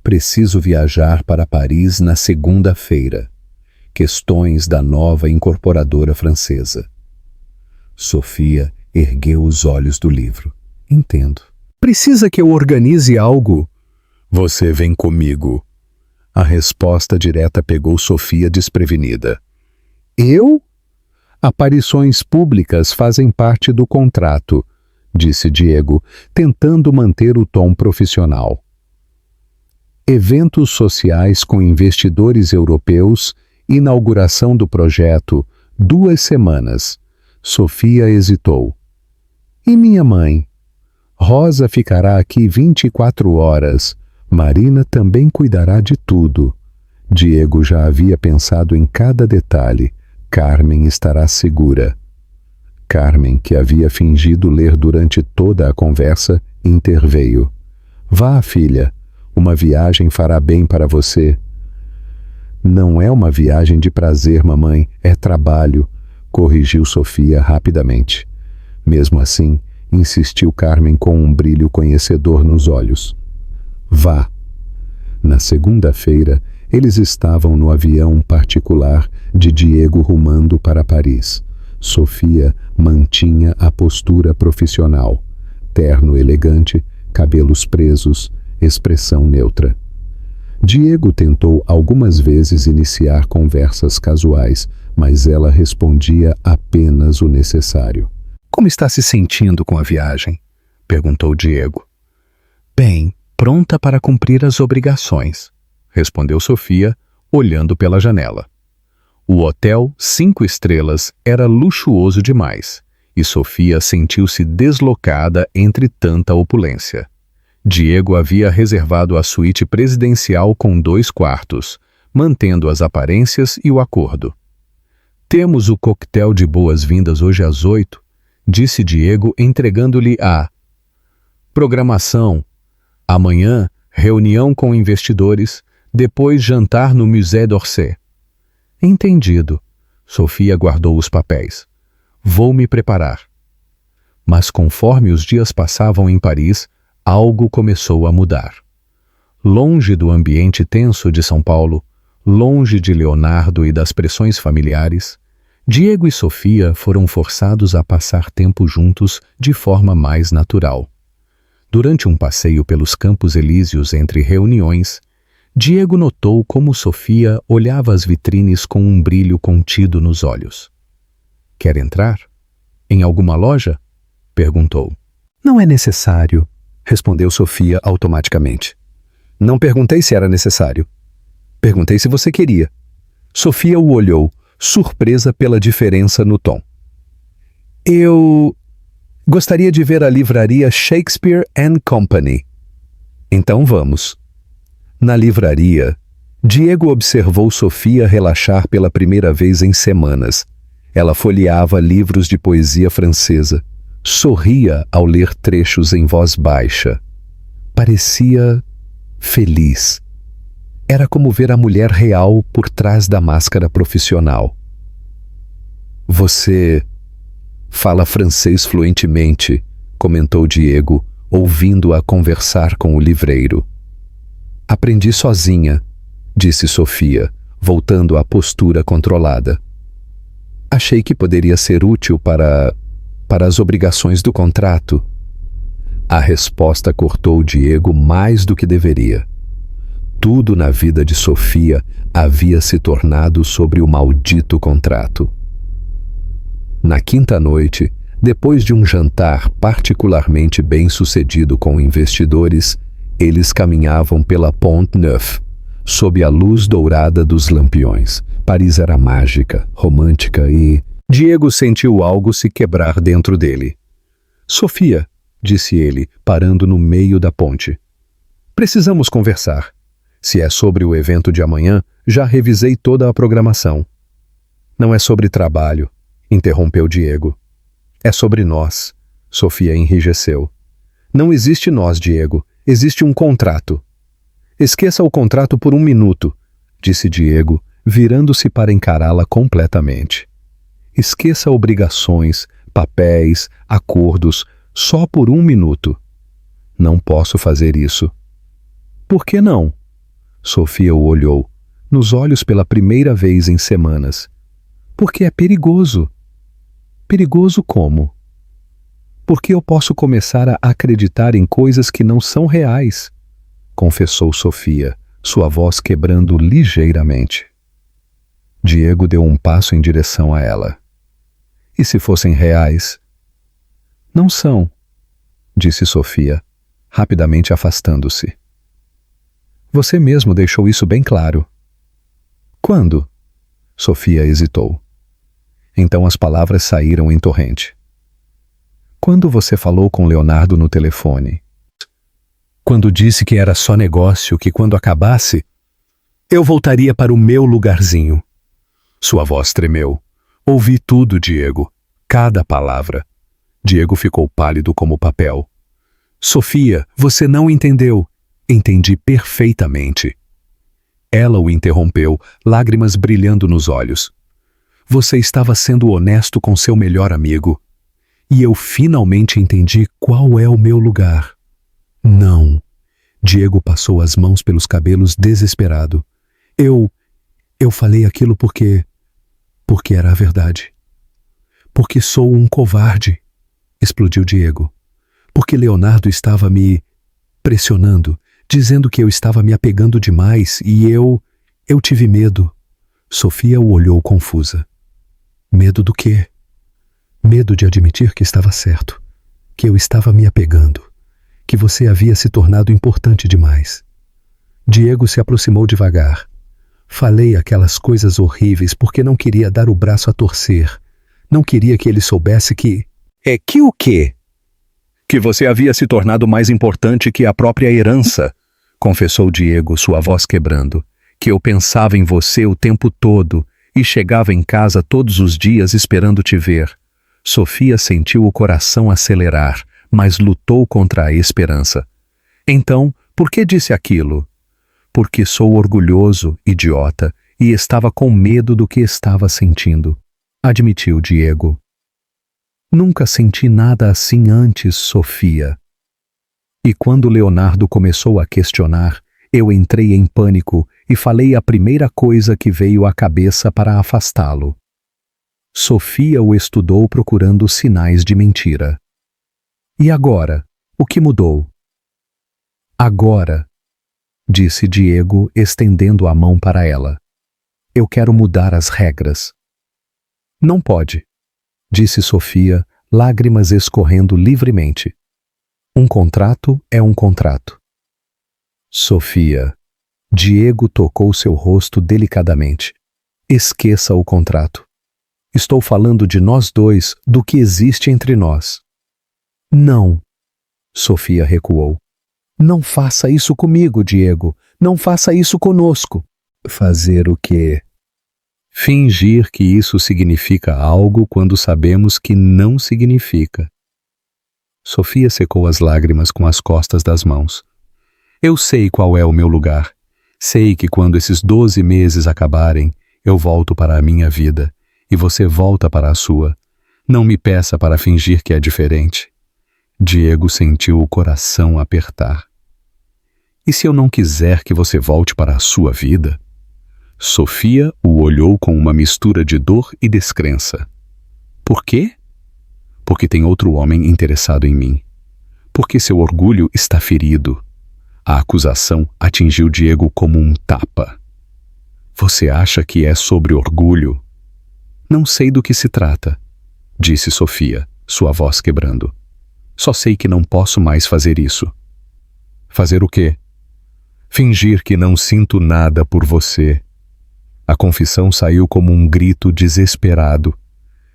[SPEAKER 1] Preciso viajar para Paris na segunda-feira. Questões da nova incorporadora francesa. Sofia ergueu os olhos do livro. Entendo. Precisa que eu organize algo? Você vem comigo. A resposta direta pegou Sofia desprevenida. Eu? Aparições públicas fazem parte do contrato, disse Diego, tentando manter o tom profissional. Eventos sociais com investidores europeus, inauguração do projeto, 2 semanas. Sofia hesitou. E minha mãe? Rosa ficará aqui 24 horas. Marina também cuidará de tudo. Diego já havia pensado em cada detalhe. Carmen estará segura. Carmen, que havia fingido ler durante toda a conversa, interveio. Vá, filha. Uma viagem fará bem para você. Não é uma viagem de prazer, mamãe. É trabalho, corrigiu Sofia rapidamente. Mesmo assim, insistiu Carmen com um brilho conhecedor nos olhos. Vá. Na segunda-feira, eles estavam no avião particular de Diego rumando para Paris. Sofia mantinha a postura profissional. Terno elegante, cabelos presos, expressão neutra. Diego tentou algumas vezes iniciar conversas casuais, mas ela respondia apenas o necessário. Como está se sentindo com a viagem? Perguntou Diego. Bem, pronta para cumprir as obrigações, respondeu Sofia, olhando pela janela. O hotel 5 estrelas era luxuoso demais, e Sofia sentiu-se deslocada entre tanta opulência. Diego havia reservado a suíte presidencial com 2 quartos, mantendo as aparências e o acordo. Temos o coquetel de boas-vindas hoje às 8, disse Diego, entregando-lhe a programação. Amanhã, reunião com investidores, depois jantar no Musée d'Orsay. Entendido. Sofia guardou os papéis. Vou me preparar. Mas conforme os dias passavam em Paris, algo começou a mudar. Longe do ambiente tenso de São Paulo, longe de Leonardo e das pressões familiares, Diego e Sofia foram forçados a passar tempo juntos de forma mais natural. Durante um passeio pelos Campos Elíseos entre reuniões, Diego notou como Sofia olhava as vitrines com um brilho contido nos olhos. Quer entrar? Em alguma loja? Perguntou. Não é necessário, respondeu Sofia automaticamente. Não perguntei se era necessário. Perguntei se você queria. Sofia o olhou, surpresa pela diferença no tom. Eu gostaria de ver a livraria Shakespeare & Company. Então vamos. Na livraria, Diego observou Sofia relaxar pela primeira vez em semanas. Ela folheava livros de poesia francesa. Sorria ao ler trechos em voz baixa. Parecia feliz. Era como ver a mulher real por trás da máscara profissional. Você fala francês fluentemente, comentou Diego, ouvindo-a conversar com o livreiro. Aprendi sozinha, disse Sofia, voltando à postura controlada. Achei que poderia ser útil para as obrigações do contrato. A resposta cortou Diego mais do que deveria. Tudo na vida de Sofia havia se tornado sobre o maldito contrato. Na quinta noite, depois de um jantar particularmente bem-sucedido com investidores, eles caminhavam pela Pont Neuf, sob a luz dourada dos lampiões. Paris era mágica, romântica e... Diego sentiu algo se quebrar dentro dele. Sofia, disse ele, parando no meio da ponte. Precisamos conversar. Se é sobre o evento de amanhã, já revisei toda a programação. Não é sobre trabalho, interrompeu Diego. É sobre nós. Sofia enrijeceu. Não existe nós, Diego. Existe um contrato. Esqueça o contrato por 1 minuto, disse Diego, virando-se para encará-la completamente. Esqueça obrigações, papéis, acordos, só por 1 minuto. Não posso fazer isso. Por que não? Sofia o olhou, nos olhos pela primeira vez em semanas. Porque é perigoso. Perigoso como? Porque eu posso começar a acreditar em coisas que não são reais, confessou Sofia, sua voz quebrando ligeiramente. Diego deu um passo em direção a ela. E se fossem reais? Não são, disse Sofia, rapidamente afastando-se. Você mesmo deixou isso bem claro. Quando? Sofia hesitou. Então as palavras saíram em torrente. Quando você falou com Leonardo no telefone? Quando disse que era só negócio, que quando acabasse, eu voltaria para o meu lugarzinho. Sua voz tremeu. Ouvi tudo, Diego. Cada palavra. Diego ficou pálido como papel. Sofia, você não entendeu. Entendi perfeitamente. Ela o interrompeu, lágrimas brilhando nos olhos. Você estava sendo honesto com seu melhor amigo. E eu finalmente entendi qual é o meu lugar. Não. Diego passou as mãos pelos cabelos desesperado. Eu falei aquilo porque era a verdade. Porque sou um covarde, explodiu Diego. Porque Leonardo estava me pressionando, dizendo que eu estava me apegando demais e eu tive medo. Sofia o olhou confusa. Medo do quê? Medo de admitir que estava certo, que eu estava me apegando, que você havia se tornado importante demais. Diego se aproximou devagar. Falei aquelas coisas horríveis porque não queria dar o braço a torcer. Não queria que ele soubesse que... É que o quê?
[SPEAKER 3] que você havia se tornado mais importante que a própria herança, confessou Diego, sua voz quebrando, que eu pensava em você o tempo todo e chegava em casa todos os dias esperando te ver. Sofia sentiu o coração acelerar, mas lutou contra a esperança. Então, por que disse aquilo? Porque sou orgulhoso, idiota, e estava com medo do que estava sentindo, admitiu Diego. Nunca senti nada assim antes, Sofia. E quando Leonardo começou a questionar, eu entrei em pânico e falei a primeira coisa que veio à cabeça para afastá-lo. Sofia o estudou procurando sinais de mentira. E agora, o que mudou? Agora, disse Diego, estendendo a mão para ela. Eu quero mudar as regras. Não pode, disse Sofia, lágrimas escorrendo livremente. Um contrato é um contrato. Sofia, Diego tocou seu rosto delicadamente. Esqueça o contrato. Estou falando de nós dois, do que existe entre nós. Não. Sofia recuou. Não faça isso comigo, Diego. Não faça isso conosco. Fazer o quê? Fingir que isso significa algo quando sabemos que não significa. Sofia secou as lágrimas com as costas das mãos. Eu sei qual é o meu lugar. Sei que quando esses 12 meses acabarem, eu volto para a minha vida e você volta para a sua. Não me peça para fingir que é diferente. Diego sentiu o coração apertar. E se eu não quiser que você volte para a sua vida? Sofia o olhou com uma mistura de dor e descrença. Por quê? Porque tem outro homem interessado em mim. Porque seu orgulho está ferido. A acusação atingiu Diego como um tapa. Você acha que é sobre orgulho? Não sei do que se trata, disse Sofia, sua voz quebrando. Só sei que não posso mais fazer isso. Fazer o quê? Fingir que não sinto nada por você. A confissão saiu como um grito desesperado.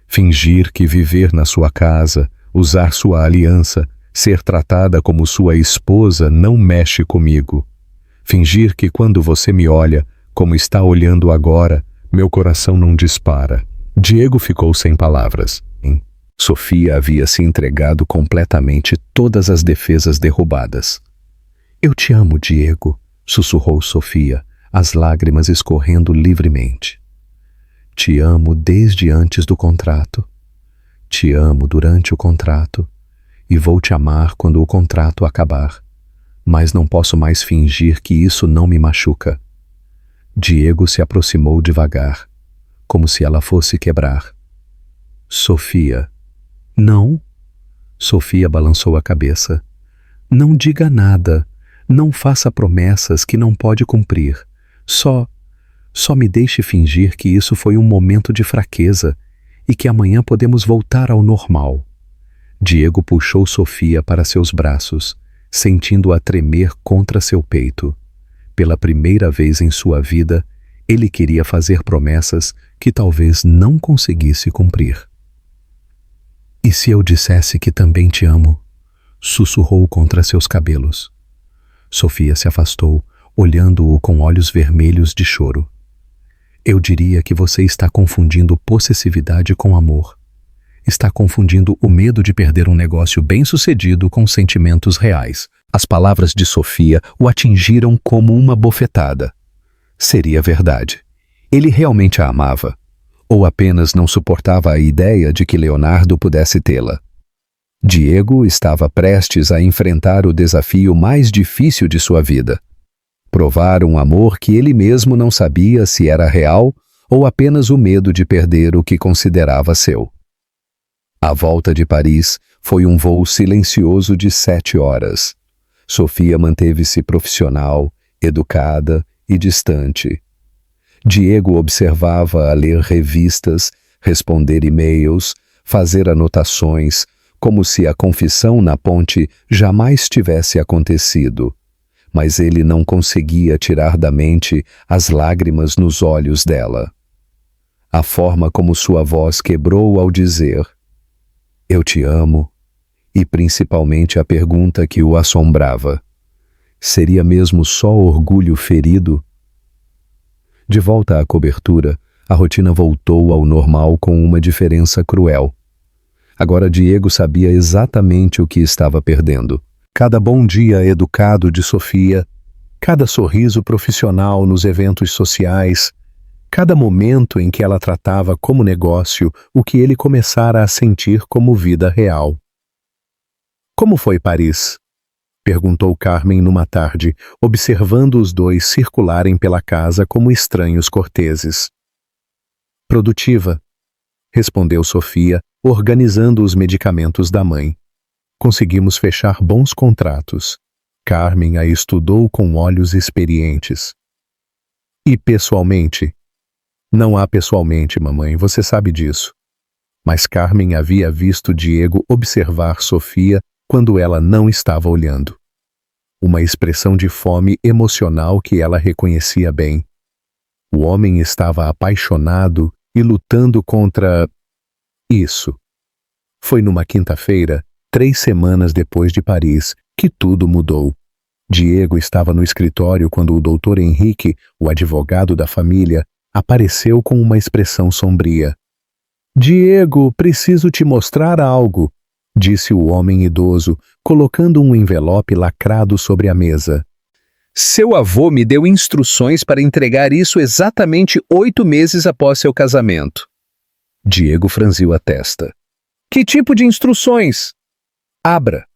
[SPEAKER 3] Fingir que viver na sua casa, usar sua aliança, ser tratada como sua esposa não mexe comigo. Fingir que quando você me olha, como está olhando agora, meu coração não dispara. Diego ficou sem palavras. Sofia havia se entregado completamente, todas as defesas derrubadas. Eu te amo, Diego, sussurrou Sofia, as lágrimas escorrendo livremente. Te amo desde antes do contrato. Te amo durante o contrato. E vou te amar quando o contrato acabar. Mas não posso mais fingir que isso não me machuca. Diego se aproximou devagar, como se ela fosse quebrar. Sofia. Não. Sofia balançou a cabeça. Não diga nada. Não faça promessas que não pode cumprir. Só me deixe fingir que isso foi um momento de fraqueza e que amanhã podemos voltar ao normal. Diego puxou Sofia para seus braços, sentindo-a tremer contra seu peito. Pela primeira vez em sua vida, ele queria fazer promessas que talvez não conseguisse cumprir. E se eu dissesse que também te amo? Sussurrou contra seus cabelos. Sofia se afastou, olhando-o com olhos vermelhos de choro. Eu diria que você está confundindo possessividade com amor. Está confundindo o medo de perder um negócio bem-sucedido com sentimentos reais. As palavras de Sofia o atingiram como uma bofetada. Seria verdade. Ele realmente a amava. Ou apenas não suportava a ideia de que Leonardo pudesse tê-la. Diego estava prestes a enfrentar o desafio mais difícil de sua vida. Provar um amor que ele mesmo não sabia se era real ou apenas o medo de perder o que considerava seu. A volta de Paris foi um voo silencioso de 7 horas. Sofia manteve-se profissional, educada e distante. Diego observava-a ler revistas, responder e-mails, fazer anotações, como se a confissão na ponte jamais tivesse acontecido. Mas ele não conseguia tirar da mente as lágrimas nos olhos dela. A forma como sua voz quebrou ao dizer: Eu te amo e principalmente a pergunta que o assombrava. Seria mesmo só orgulho ferido? De volta à cobertura, a rotina voltou ao normal com uma diferença cruel. Agora Diego sabia exatamente o que estava perdendo. Cada bom dia educado de Sofia, cada sorriso profissional nos eventos sociais, cada momento em que ela tratava como negócio o que ele começara a sentir como vida real. Como foi Paris? Perguntou Carmen numa tarde, observando os dois circularem pela casa como estranhos corteses. Produtiva, respondeu Sofia, organizando os medicamentos da mãe. Conseguimos fechar bons contratos. Carmen a estudou com olhos experientes. E pessoalmente? Não há pessoalmente, mamãe, você sabe disso. Mas Carmen havia visto Diego observar Sofia quando ela não estava olhando. Uma expressão de fome emocional que ela reconhecia bem. O homem estava apaixonado e lutando contra... isso. Foi numa quinta-feira, 3 semanas depois de Paris, que tudo mudou. Diego estava no escritório quando o Dr. Henrique, o advogado da família, apareceu com uma expressão sombria. Diego, preciso te mostrar algo, disse o homem idoso, colocando um envelope lacrado sobre a mesa.
[SPEAKER 1] Seu avô me deu instruções para entregar isso exatamente 8 meses após seu casamento.
[SPEAKER 3] Diego franziu a testa.
[SPEAKER 1] Que tipo de instruções? Abra.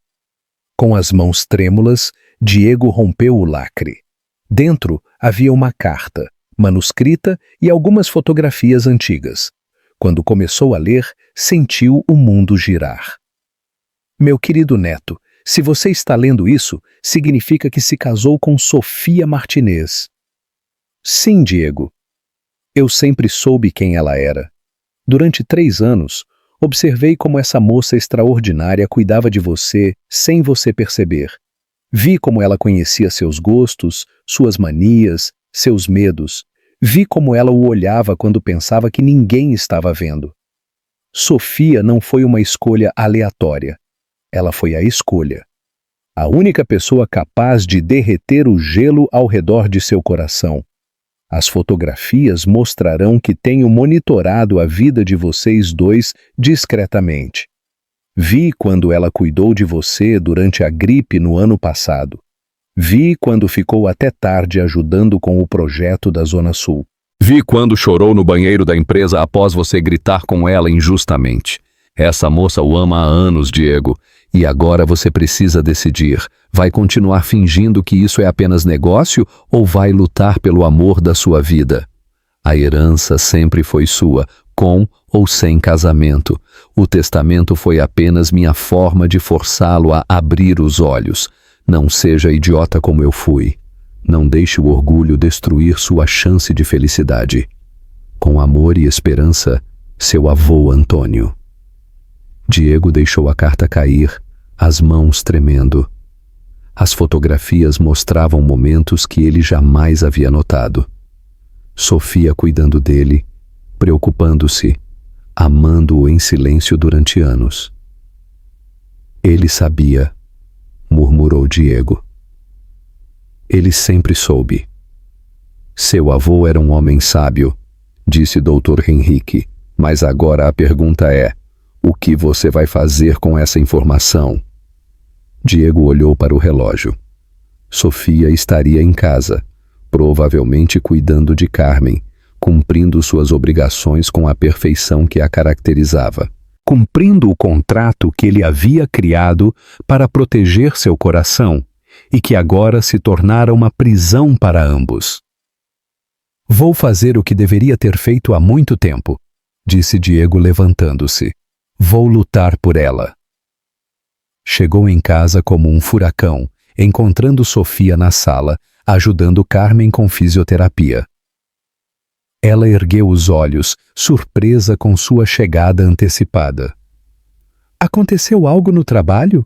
[SPEAKER 3] Com as mãos trêmulas, Diego rompeu o lacre. Dentro havia uma carta, manuscrita e algumas fotografias antigas. Quando começou a ler, sentiu o mundo girar. Meu querido neto, se você está lendo isso, significa que se casou com Sofia Martinez. Sim, Diego. Eu sempre soube quem ela era. Durante 3 anos, observei como essa moça extraordinária cuidava de você sem você perceber. Vi como ela conhecia seus gostos, suas manias, seus medos. Vi como ela o olhava quando pensava que ninguém estava vendo. Sofia não foi uma escolha aleatória. Ela foi a escolha. A única pessoa capaz de derreter o gelo ao redor de seu coração. As fotografias mostrarão que tenho monitorado a vida de vocês dois discretamente. Vi quando ela cuidou de você durante a gripe no ano passado. Vi quando ficou até tarde ajudando com o projeto da Zona Sul.
[SPEAKER 4] Vi quando chorou no banheiro da empresa após você gritar com ela injustamente. Essa moça o ama há anos, Diego.
[SPEAKER 3] E agora você precisa decidir. Vai continuar fingindo que isso é apenas negócio ou vai lutar pelo amor da sua vida? A herança sempre foi sua, com ou sem casamento. O testamento foi apenas minha forma de forçá-lo a abrir os olhos. Não seja idiota como eu fui. Não deixe o orgulho destruir sua chance de felicidade. Com amor e esperança, seu avô Antônio. Diego deixou a carta cair, as mãos tremendo. As fotografias mostravam momentos que ele jamais havia notado. Sofia cuidando dele, preocupando-se, amando-o em silêncio durante anos. Ele sabia, murmurou Diego. Ele sempre soube. Seu avô era um homem sábio, disse Dr. Henrique, mas agora a pergunta é: o que você vai fazer com essa informação? Diego olhou para o relógio. Sofia estaria em casa, provavelmente cuidando de Carmen, cumprindo suas obrigações com a perfeição que a caracterizava, cumprindo o contrato que ele havia criado para proteger seu coração e que agora se tornara uma prisão para ambos. Vou fazer o que deveria ter feito há muito tempo, disse Diego levantando-se. Vou lutar por ela. Chegou em casa como um furacão, encontrando Sofia na sala, ajudando Carmen com fisioterapia. Ela ergueu os olhos, surpresa com sua chegada antecipada. Aconteceu algo no trabalho?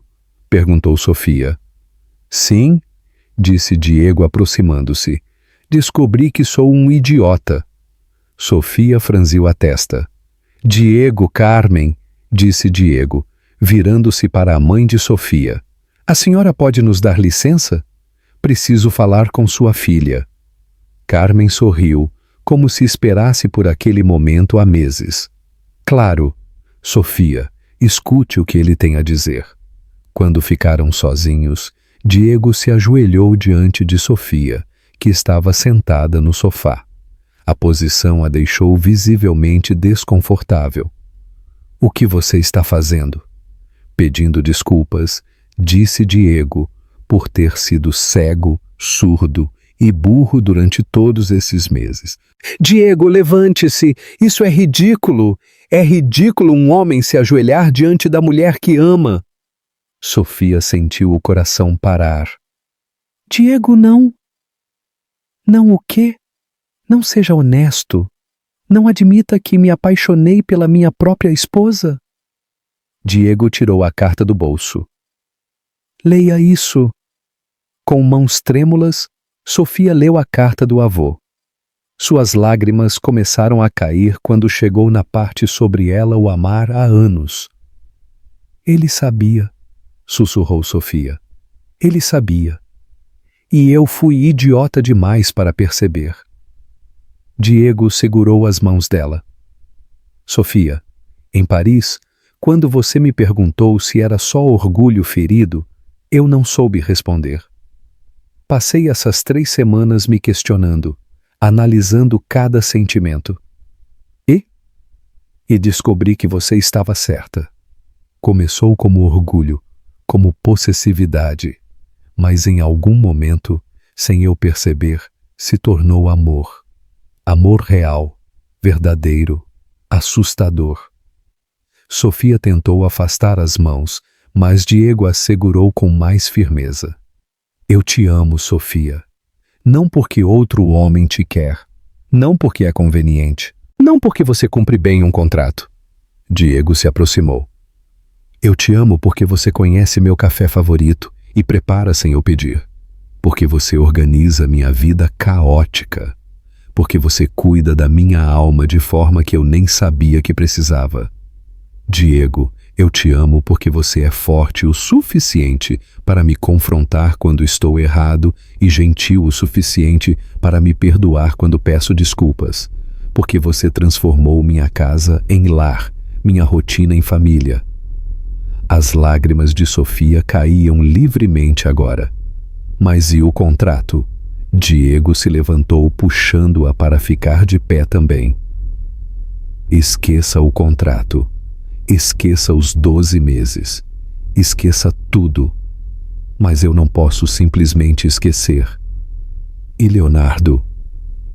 [SPEAKER 3] Perguntou Sofia. Sim, disse Diego aproximando-se. Descobri que sou um idiota. Sofia franziu a testa. Diego, Carmen, disse Diego, virando-se para a mãe de Sofia. A senhora pode nos dar licença? Preciso falar com sua filha. Carmen sorriu, como se esperasse por aquele momento há meses. Claro, Sofia, escute o que ele tem a dizer. Quando ficaram sozinhos, Diego se ajoelhou diante de Sofia, que estava sentada no sofá. A posição a deixou visivelmente desconfortável. O que você está fazendo? Pedindo desculpas, disse Diego, por ter sido cego, surdo e burro durante todos esses meses.
[SPEAKER 1] Diego, levante-se! Isso é ridículo! É ridículo um homem se ajoelhar diante da mulher que ama.
[SPEAKER 3] Sofia sentiu o coração parar.
[SPEAKER 2] Diego, não. Não o quê? Não seja honesto. Não admita que me apaixonei pela minha própria esposa.
[SPEAKER 3] Diego tirou a carta do bolso.
[SPEAKER 2] Leia isso.
[SPEAKER 3] Com mãos trêmulas, Sofia leu a carta do avô. Suas lágrimas começaram a cair quando chegou na parte sobre ela o amar há anos.
[SPEAKER 2] Ele sabia,
[SPEAKER 3] sussurrou Sofia.
[SPEAKER 2] ele sabia.
[SPEAKER 3] E eu fui idiota demais para perceber. Diego segurou as mãos dela. Sofia, em Paris, quando você me perguntou se era só orgulho ferido, eu não soube responder. Passei essas 3 semanas me questionando, analisando cada sentimento. E descobri que você estava certa. Começou como orgulho, como possessividade, mas em algum momento, sem eu perceber, se tornou amor. Amor real, verdadeiro, assustador. Sofia tentou afastar as mãos, mas Diego a segurou com mais firmeza. Eu te amo, Sofia. Não porque outro homem te quer, não porque é conveniente, não porque você cumpre bem um contrato. Diego se aproximou. Eu te amo porque você conhece meu café favorito e prepara sem eu pedir. Porque você organiza minha vida caótica. Porque você cuida da minha alma de forma que eu nem sabia que precisava. Diego, eu te amo porque você é forte o suficiente para me confrontar quando estou errado e gentil o suficiente para me perdoar quando peço desculpas. Porque você transformou minha casa em lar, minha rotina em família. As lágrimas de Sofia caíam livremente agora. Mas e o contrato? Diego se levantou puxando-a para ficar de pé também. Esqueça o contrato. Esqueça os 12 meses. Esqueça tudo. Mas eu não posso simplesmente esquecer. E Leonardo?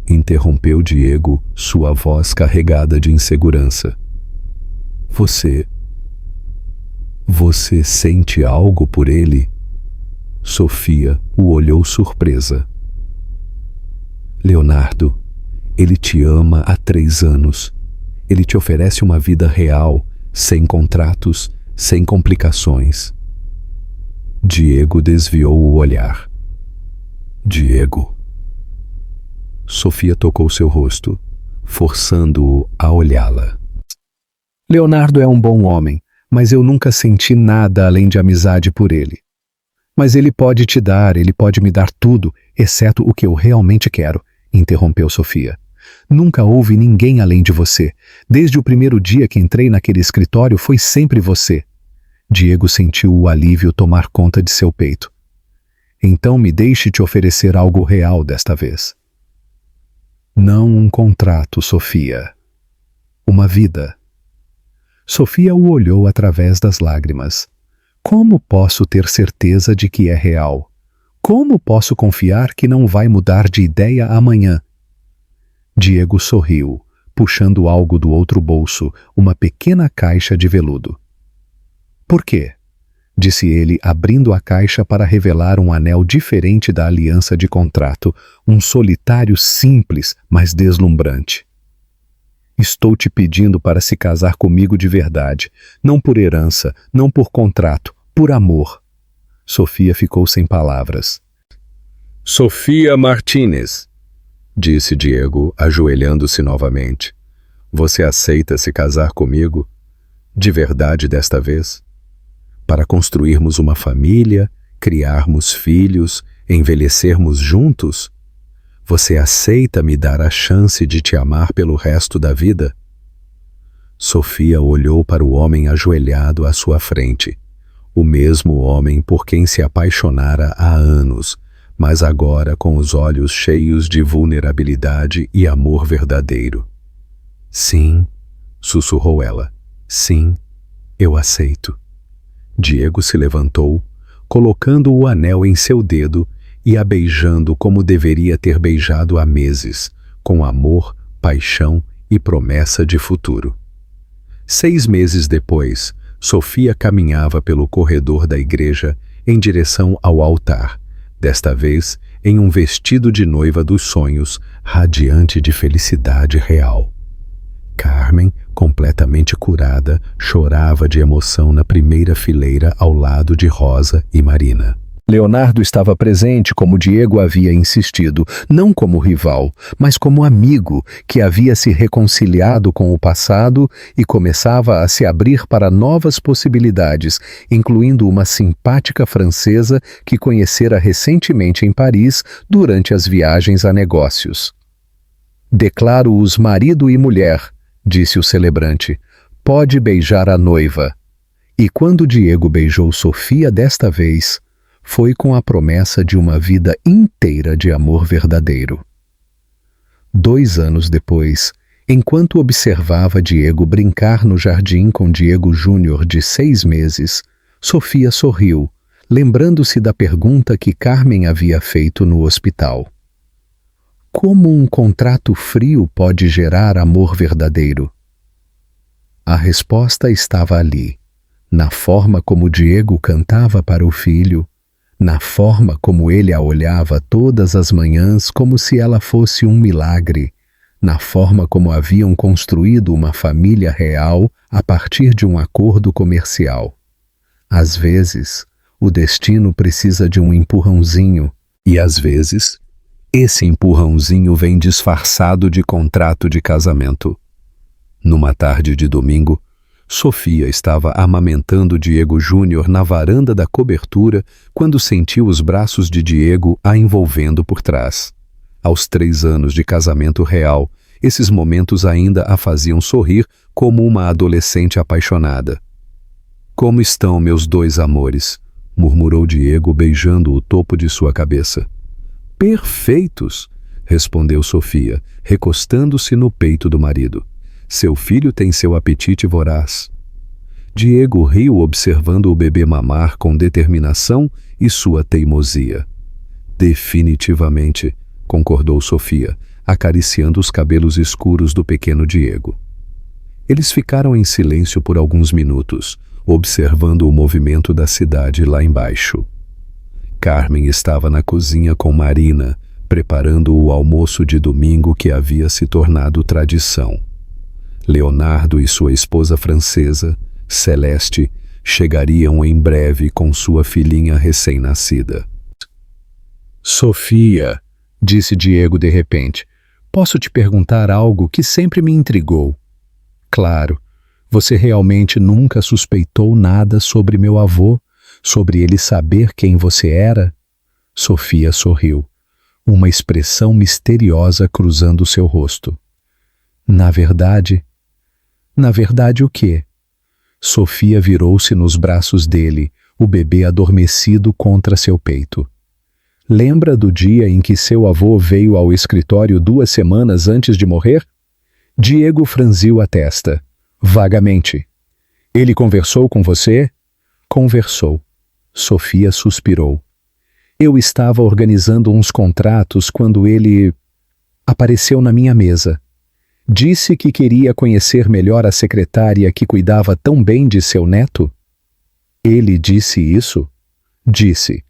[SPEAKER 3] Interrompeu Diego, sua voz carregada de insegurança. Você sente algo por ele? Sofia o olhou surpresa. Leonardo, ele te ama há 3 anos. Ele te oferece uma vida real, sem contratos, sem complicações. Diego desviou o olhar. Diego. Sofia tocou seu rosto, forçando-o a olhá-la. Leonardo é um bom homem, mas eu nunca senti nada além de amizade por ele. Mas ele pode te dar, ele pode me dar tudo, exceto o que eu realmente quero, interrompeu Sofia. Nunca houve ninguém além de você. Desde o primeiro dia que entrei naquele escritório foi sempre você. Diego sentiu o alívio tomar conta de seu peito. Então me deixe te oferecer algo real desta vez. Não um contrato, Sofia. Uma vida. Sofia o olhou através das lágrimas. Como posso ter certeza de que é real? Como posso confiar que não vai mudar de ideia amanhã? Diego sorriu, puxando algo do outro bolso, uma pequena caixa de veludo. Por quê? Disse ele, abrindo a caixa para revelar um anel diferente da aliança de contrato, um solitário simples, mas deslumbrante. Estou te pedindo para se casar comigo de verdade, não por herança, não por contrato, por amor. Sofia ficou sem palavras. Sofia Martínez, disse Diego, ajoelhando-se novamente. Você aceita se casar comigo? De verdade desta vez? para construirmos uma família, criarmos filhos, envelhecermos juntos? Você aceita me dar a chance de te amar pelo resto da vida? Sofia olhou para o homem ajoelhado à sua frente. O mesmo homem por quem se apaixonara há anos, mas agora com os olhos cheios de vulnerabilidade e amor verdadeiro. Sim, sussurrou ela. Sim, eu aceito. Diego se levantou, colocando o anel em seu dedo e a beijando como deveria ter beijado há meses, com amor, paixão e promessa de futuro. 6 meses depois, Sofia caminhava pelo corredor da igreja em direção ao altar, desta vez em um vestido de noiva dos sonhos, radiante de felicidade real. Carmen, completamente curada, chorava de emoção na primeira fileira ao lado de Rosa e Marina. Leonardo estava presente como Diego havia insistido, não como rival, mas como amigo que havia se reconciliado com o passado e começava a se abrir para novas possibilidades, incluindo uma simpática francesa que conhecera recentemente em Paris durante as viagens a negócios. Declaro-os marido e mulher, disse o celebrante. Pode beijar a noiva. E quando Diego beijou Sofia desta vez, foi com a promessa de uma vida inteira de amor verdadeiro. 2 anos depois, enquanto observava Diego brincar no jardim com Diego Júnior de 6 meses, Sofia sorriu, lembrando-se da pergunta que Carmen havia feito no hospital. Como um contrato frio pode gerar amor verdadeiro? A resposta estava ali, na forma como Diego cantava para o filho, na forma como ele a olhava todas as manhãs como se ela fosse um milagre, na forma como haviam construído uma família real a partir de um acordo comercial. Às vezes, o destino precisa de um empurrãozinho, e às vezes, esse empurrãozinho vem disfarçado de contrato de casamento. Numa tarde de domingo, Sofia estava amamentando Diego Júnior na varanda da cobertura quando sentiu os braços de Diego a envolvendo por trás. Aos 3 anos de casamento real, esses momentos ainda a faziam sorrir como uma adolescente apaixonada. Como estão meus 2 amores? Murmurou Diego beijando o topo de sua cabeça. Perfeitos, respondeu Sofia, recostando-se no peito do marido. Seu filho tem seu apetite voraz. Diego riu observando o bebê mamar com determinação e sua teimosia. Definitivamente, concordou Sofia, acariciando os cabelos escuros do pequeno Diego. Eles ficaram em silêncio por alguns minutos, observando o movimento da cidade lá embaixo. Carmen estava na cozinha com Marina, preparando o almoço de domingo que havia se tornado tradição. Leonardo e sua esposa francesa, Celeste, chegariam em breve com sua filhinha recém-nascida. Sofia, disse Diego de repente, posso te perguntar algo que sempre me intrigou? Claro, você realmente nunca suspeitou nada sobre meu avô, sobre ele saber quem você era? Sofia sorriu, uma expressão misteriosa cruzando seu rosto. Na verdade o quê? Sofia virou-se nos braços dele, o bebê adormecido contra seu peito. Lembra do dia em que seu avô veio ao escritório 2 semanas antes de morrer? Diego franziu a testa. Vagamente. Ele conversou com você? Conversou. Sofia suspirou. Eu estava organizando uns contratos quando ele apareceu na minha mesa. Disse que queria conhecer melhor a secretária que cuidava tão bem de seu neto? Ele disse isso? Disse.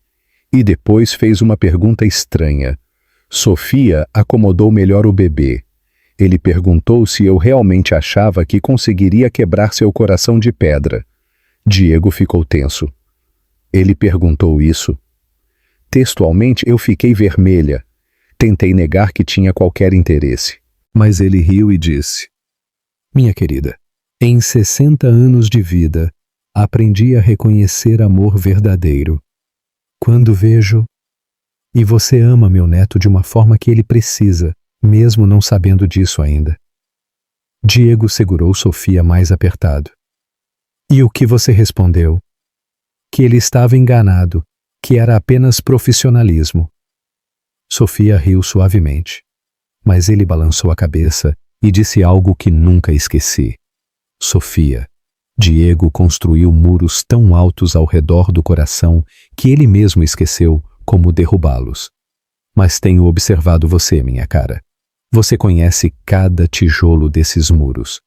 [SPEAKER 3] E depois fez uma pergunta estranha. Sofia acomodou melhor o bebê. Ele perguntou se eu realmente achava que conseguiria quebrar seu coração de pedra. Diego ficou tenso. Ele perguntou isso. Textualmente eu fiquei vermelha. Tentei negar que tinha qualquer interesse. Mas ele riu e disse: Minha querida, em 60 anos de vida, Aprendi a reconhecer amor verdadeiro. Quando vejo... E você ama meu neto de uma forma que ele precisa, mesmo não sabendo disso ainda. Diego segurou Sofia mais apertado. E o que você respondeu? Que ele estava enganado, que era apenas profissionalismo. Sofia riu suavemente, mas ele balançou a cabeça e disse algo que nunca esqueci. Sofia, Diego construiu muros tão altos ao redor do coração que ele mesmo esqueceu como derrubá-los. Mas tenho observado você, minha cara. Você conhece cada tijolo desses muros.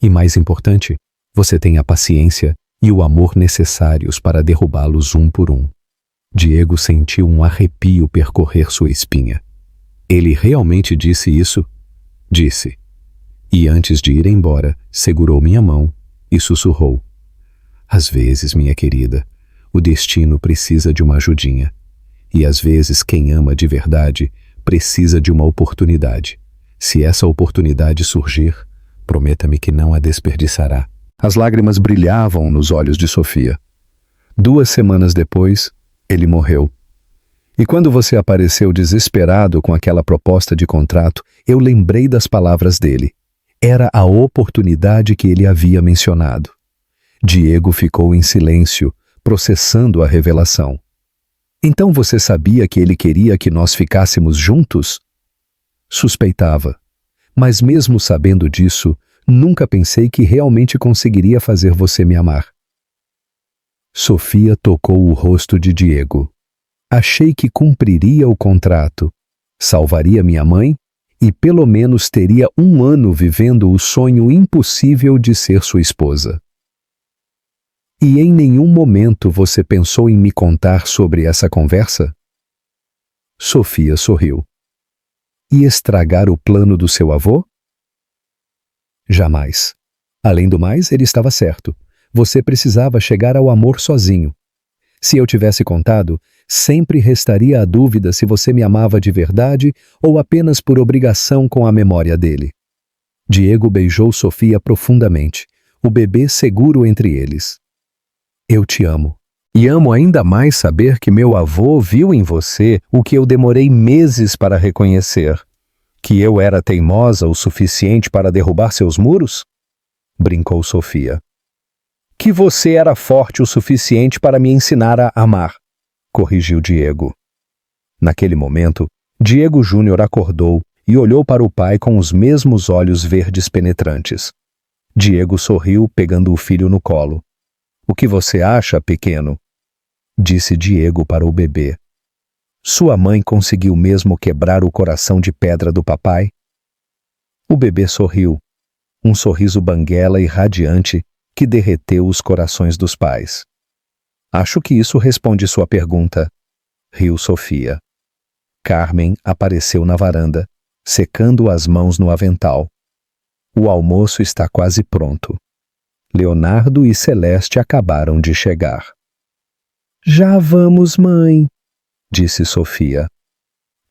[SPEAKER 3] E mais importante, você tem a paciência e o amor necessários para derrubá-los um por um. Diego sentiu um arrepio percorrer sua espinha. Ele realmente disse isso? Disse. E antes de ir embora, segurou minha mão e sussurrou. Às vezes, minha querida, o destino precisa de uma ajudinha. E às vezes quem ama de verdade precisa de uma oportunidade. Se essa oportunidade surgir, prometa-me que não a desperdiçará. As lágrimas brilhavam nos olhos de Sofia. 2 semanas depois, ele morreu. E quando você apareceu desesperado com aquela proposta de contrato, eu lembrei das palavras dele. Era a oportunidade que ele havia mencionado. Diego ficou em silêncio, processando a revelação. Então você sabia que ele queria que nós ficássemos juntos? Suspeitava, mas mesmo sabendo disso, nunca pensei que realmente conseguiria fazer você me amar. Sofia tocou o rosto de Diego. Achei que cumpriria o contrato, salvaria minha mãe e pelo menos teria 1 ano vivendo o sonho impossível de ser sua esposa. E em nenhum momento você pensou em me contar sobre essa conversa? Sofia sorriu. E estragar o plano do seu avô? Jamais. Além do mais, ele estava certo. Você precisava chegar ao amor sozinho. Se eu tivesse contado, sempre restaria a dúvida se você me amava de verdade ou apenas por obrigação com a memória dele. Diego beijou Sofia profundamente, o bebê seguro entre eles. Eu te amo. E amo ainda mais saber que meu avô viu em você o que eu demorei meses para reconhecer. Que eu era teimosa o suficiente para derrubar seus muros? Brincou Sofia. Que você era forte o suficiente para me ensinar a amar, corrigiu Diego. Naquele momento, Diego Júnior acordou e olhou para o pai com os mesmos olhos verdes penetrantes. Diego sorriu, pegando o filho no colo. O que você acha, pequeno? Disse Diego para o bebê. Sua mãe conseguiu mesmo quebrar o coração de pedra do papai? O bebê sorriu, um sorriso banguela e radiante que derreteu os corações dos pais. Acho que isso responde sua pergunta, riu Sofia. Carmen apareceu na varanda, secando as mãos no avental. O almoço está quase pronto. Leonardo e Celeste acabaram de chegar. Já vamos, mãe, disse Sofia.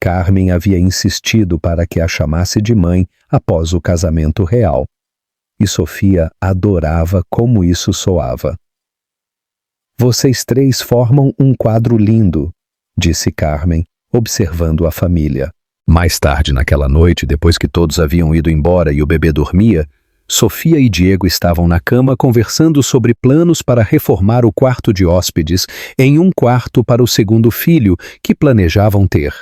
[SPEAKER 3] Carmen havia insistido para que a chamasse de mãe após o casamento real. E Sofia adorava como isso soava. Vocês 3 formam um quadro lindo, disse Carmen, observando a família. Mais tarde naquela noite, depois que todos haviam ido embora e o bebê dormia, Sofia e Diego estavam na cama conversando sobre planos para reformar o quarto de hóspedes em um quarto para o segundo filho que planejavam ter.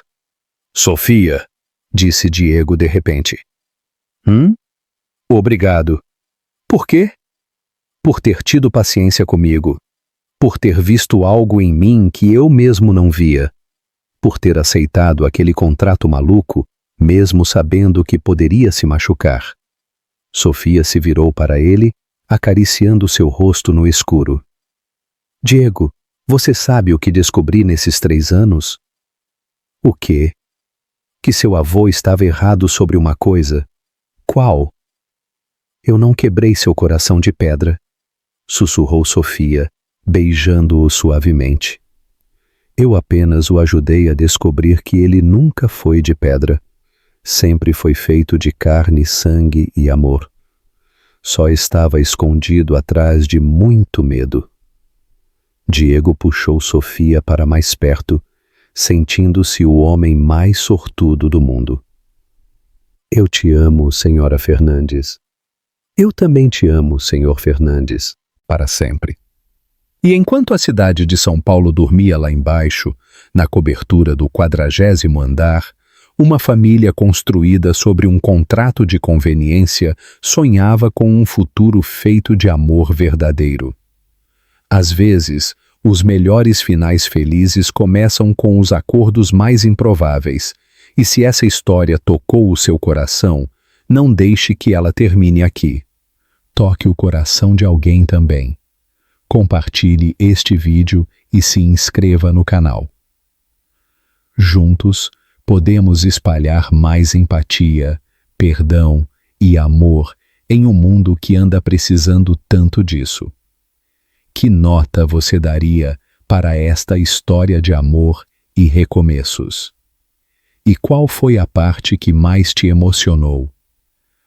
[SPEAKER 3] Sofia, disse Diego de repente. Obrigado. Por quê? Por ter tido paciência comigo. Por ter visto algo em mim que eu mesmo não via. Por ter aceitado aquele contrato maluco, mesmo sabendo que poderia se machucar. Sofia se virou para ele, acariciando seu rosto no escuro. Diego, você sabe o que descobri nesses 3 anos? O quê? Que seu avô estava errado sobre uma coisa. Qual? Eu não quebrei seu coração de pedra, sussurrou Sofia, beijando-o suavemente. Eu apenas o ajudei a descobrir que ele nunca foi de pedra. Sempre foi feito de carne, sangue e amor. Só estava escondido atrás de muito medo.
[SPEAKER 1] Diego puxou Sofia para mais perto, sentindo-se o homem mais sortudo do mundo. Eu te amo, senhora Fernandes. Eu também te amo, senhor Fernandes.
[SPEAKER 3] Para sempre. E enquanto a cidade de São Paulo dormia lá embaixo, na cobertura do 40º andar, uma família construída sobre um contrato de conveniência sonhava com um futuro feito de amor verdadeiro. Às vezes, os melhores finais felizes começam com os acordos mais improváveis, e se essa história tocou o seu coração, não deixe que ela termine aqui. Toque o coração de alguém também. Compartilhe este vídeo e se inscreva no canal. Juntos, podemos espalhar mais empatia, perdão e amor em um mundo que anda precisando tanto disso. Que nota você daria para esta história de amor e recomeços? E qual foi a parte que mais te emocionou?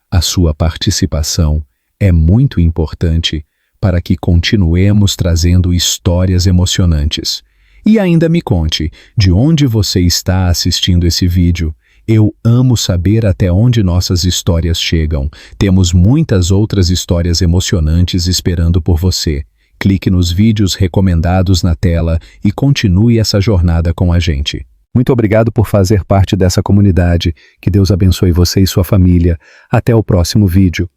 [SPEAKER 3] A sua participação é muito importante para que continuemos trazendo histórias emocionantes. E ainda me conte de onde você está assistindo esse vídeo. Eu amo saber até onde nossas histórias chegam. Temos muitas outras histórias emocionantes esperando por você. Clique nos vídeos recomendados na tela e continue essa jornada com a gente.
[SPEAKER 1] Muito obrigado por fazer parte dessa comunidade. Que Deus abençoe você e sua família. Até o próximo vídeo.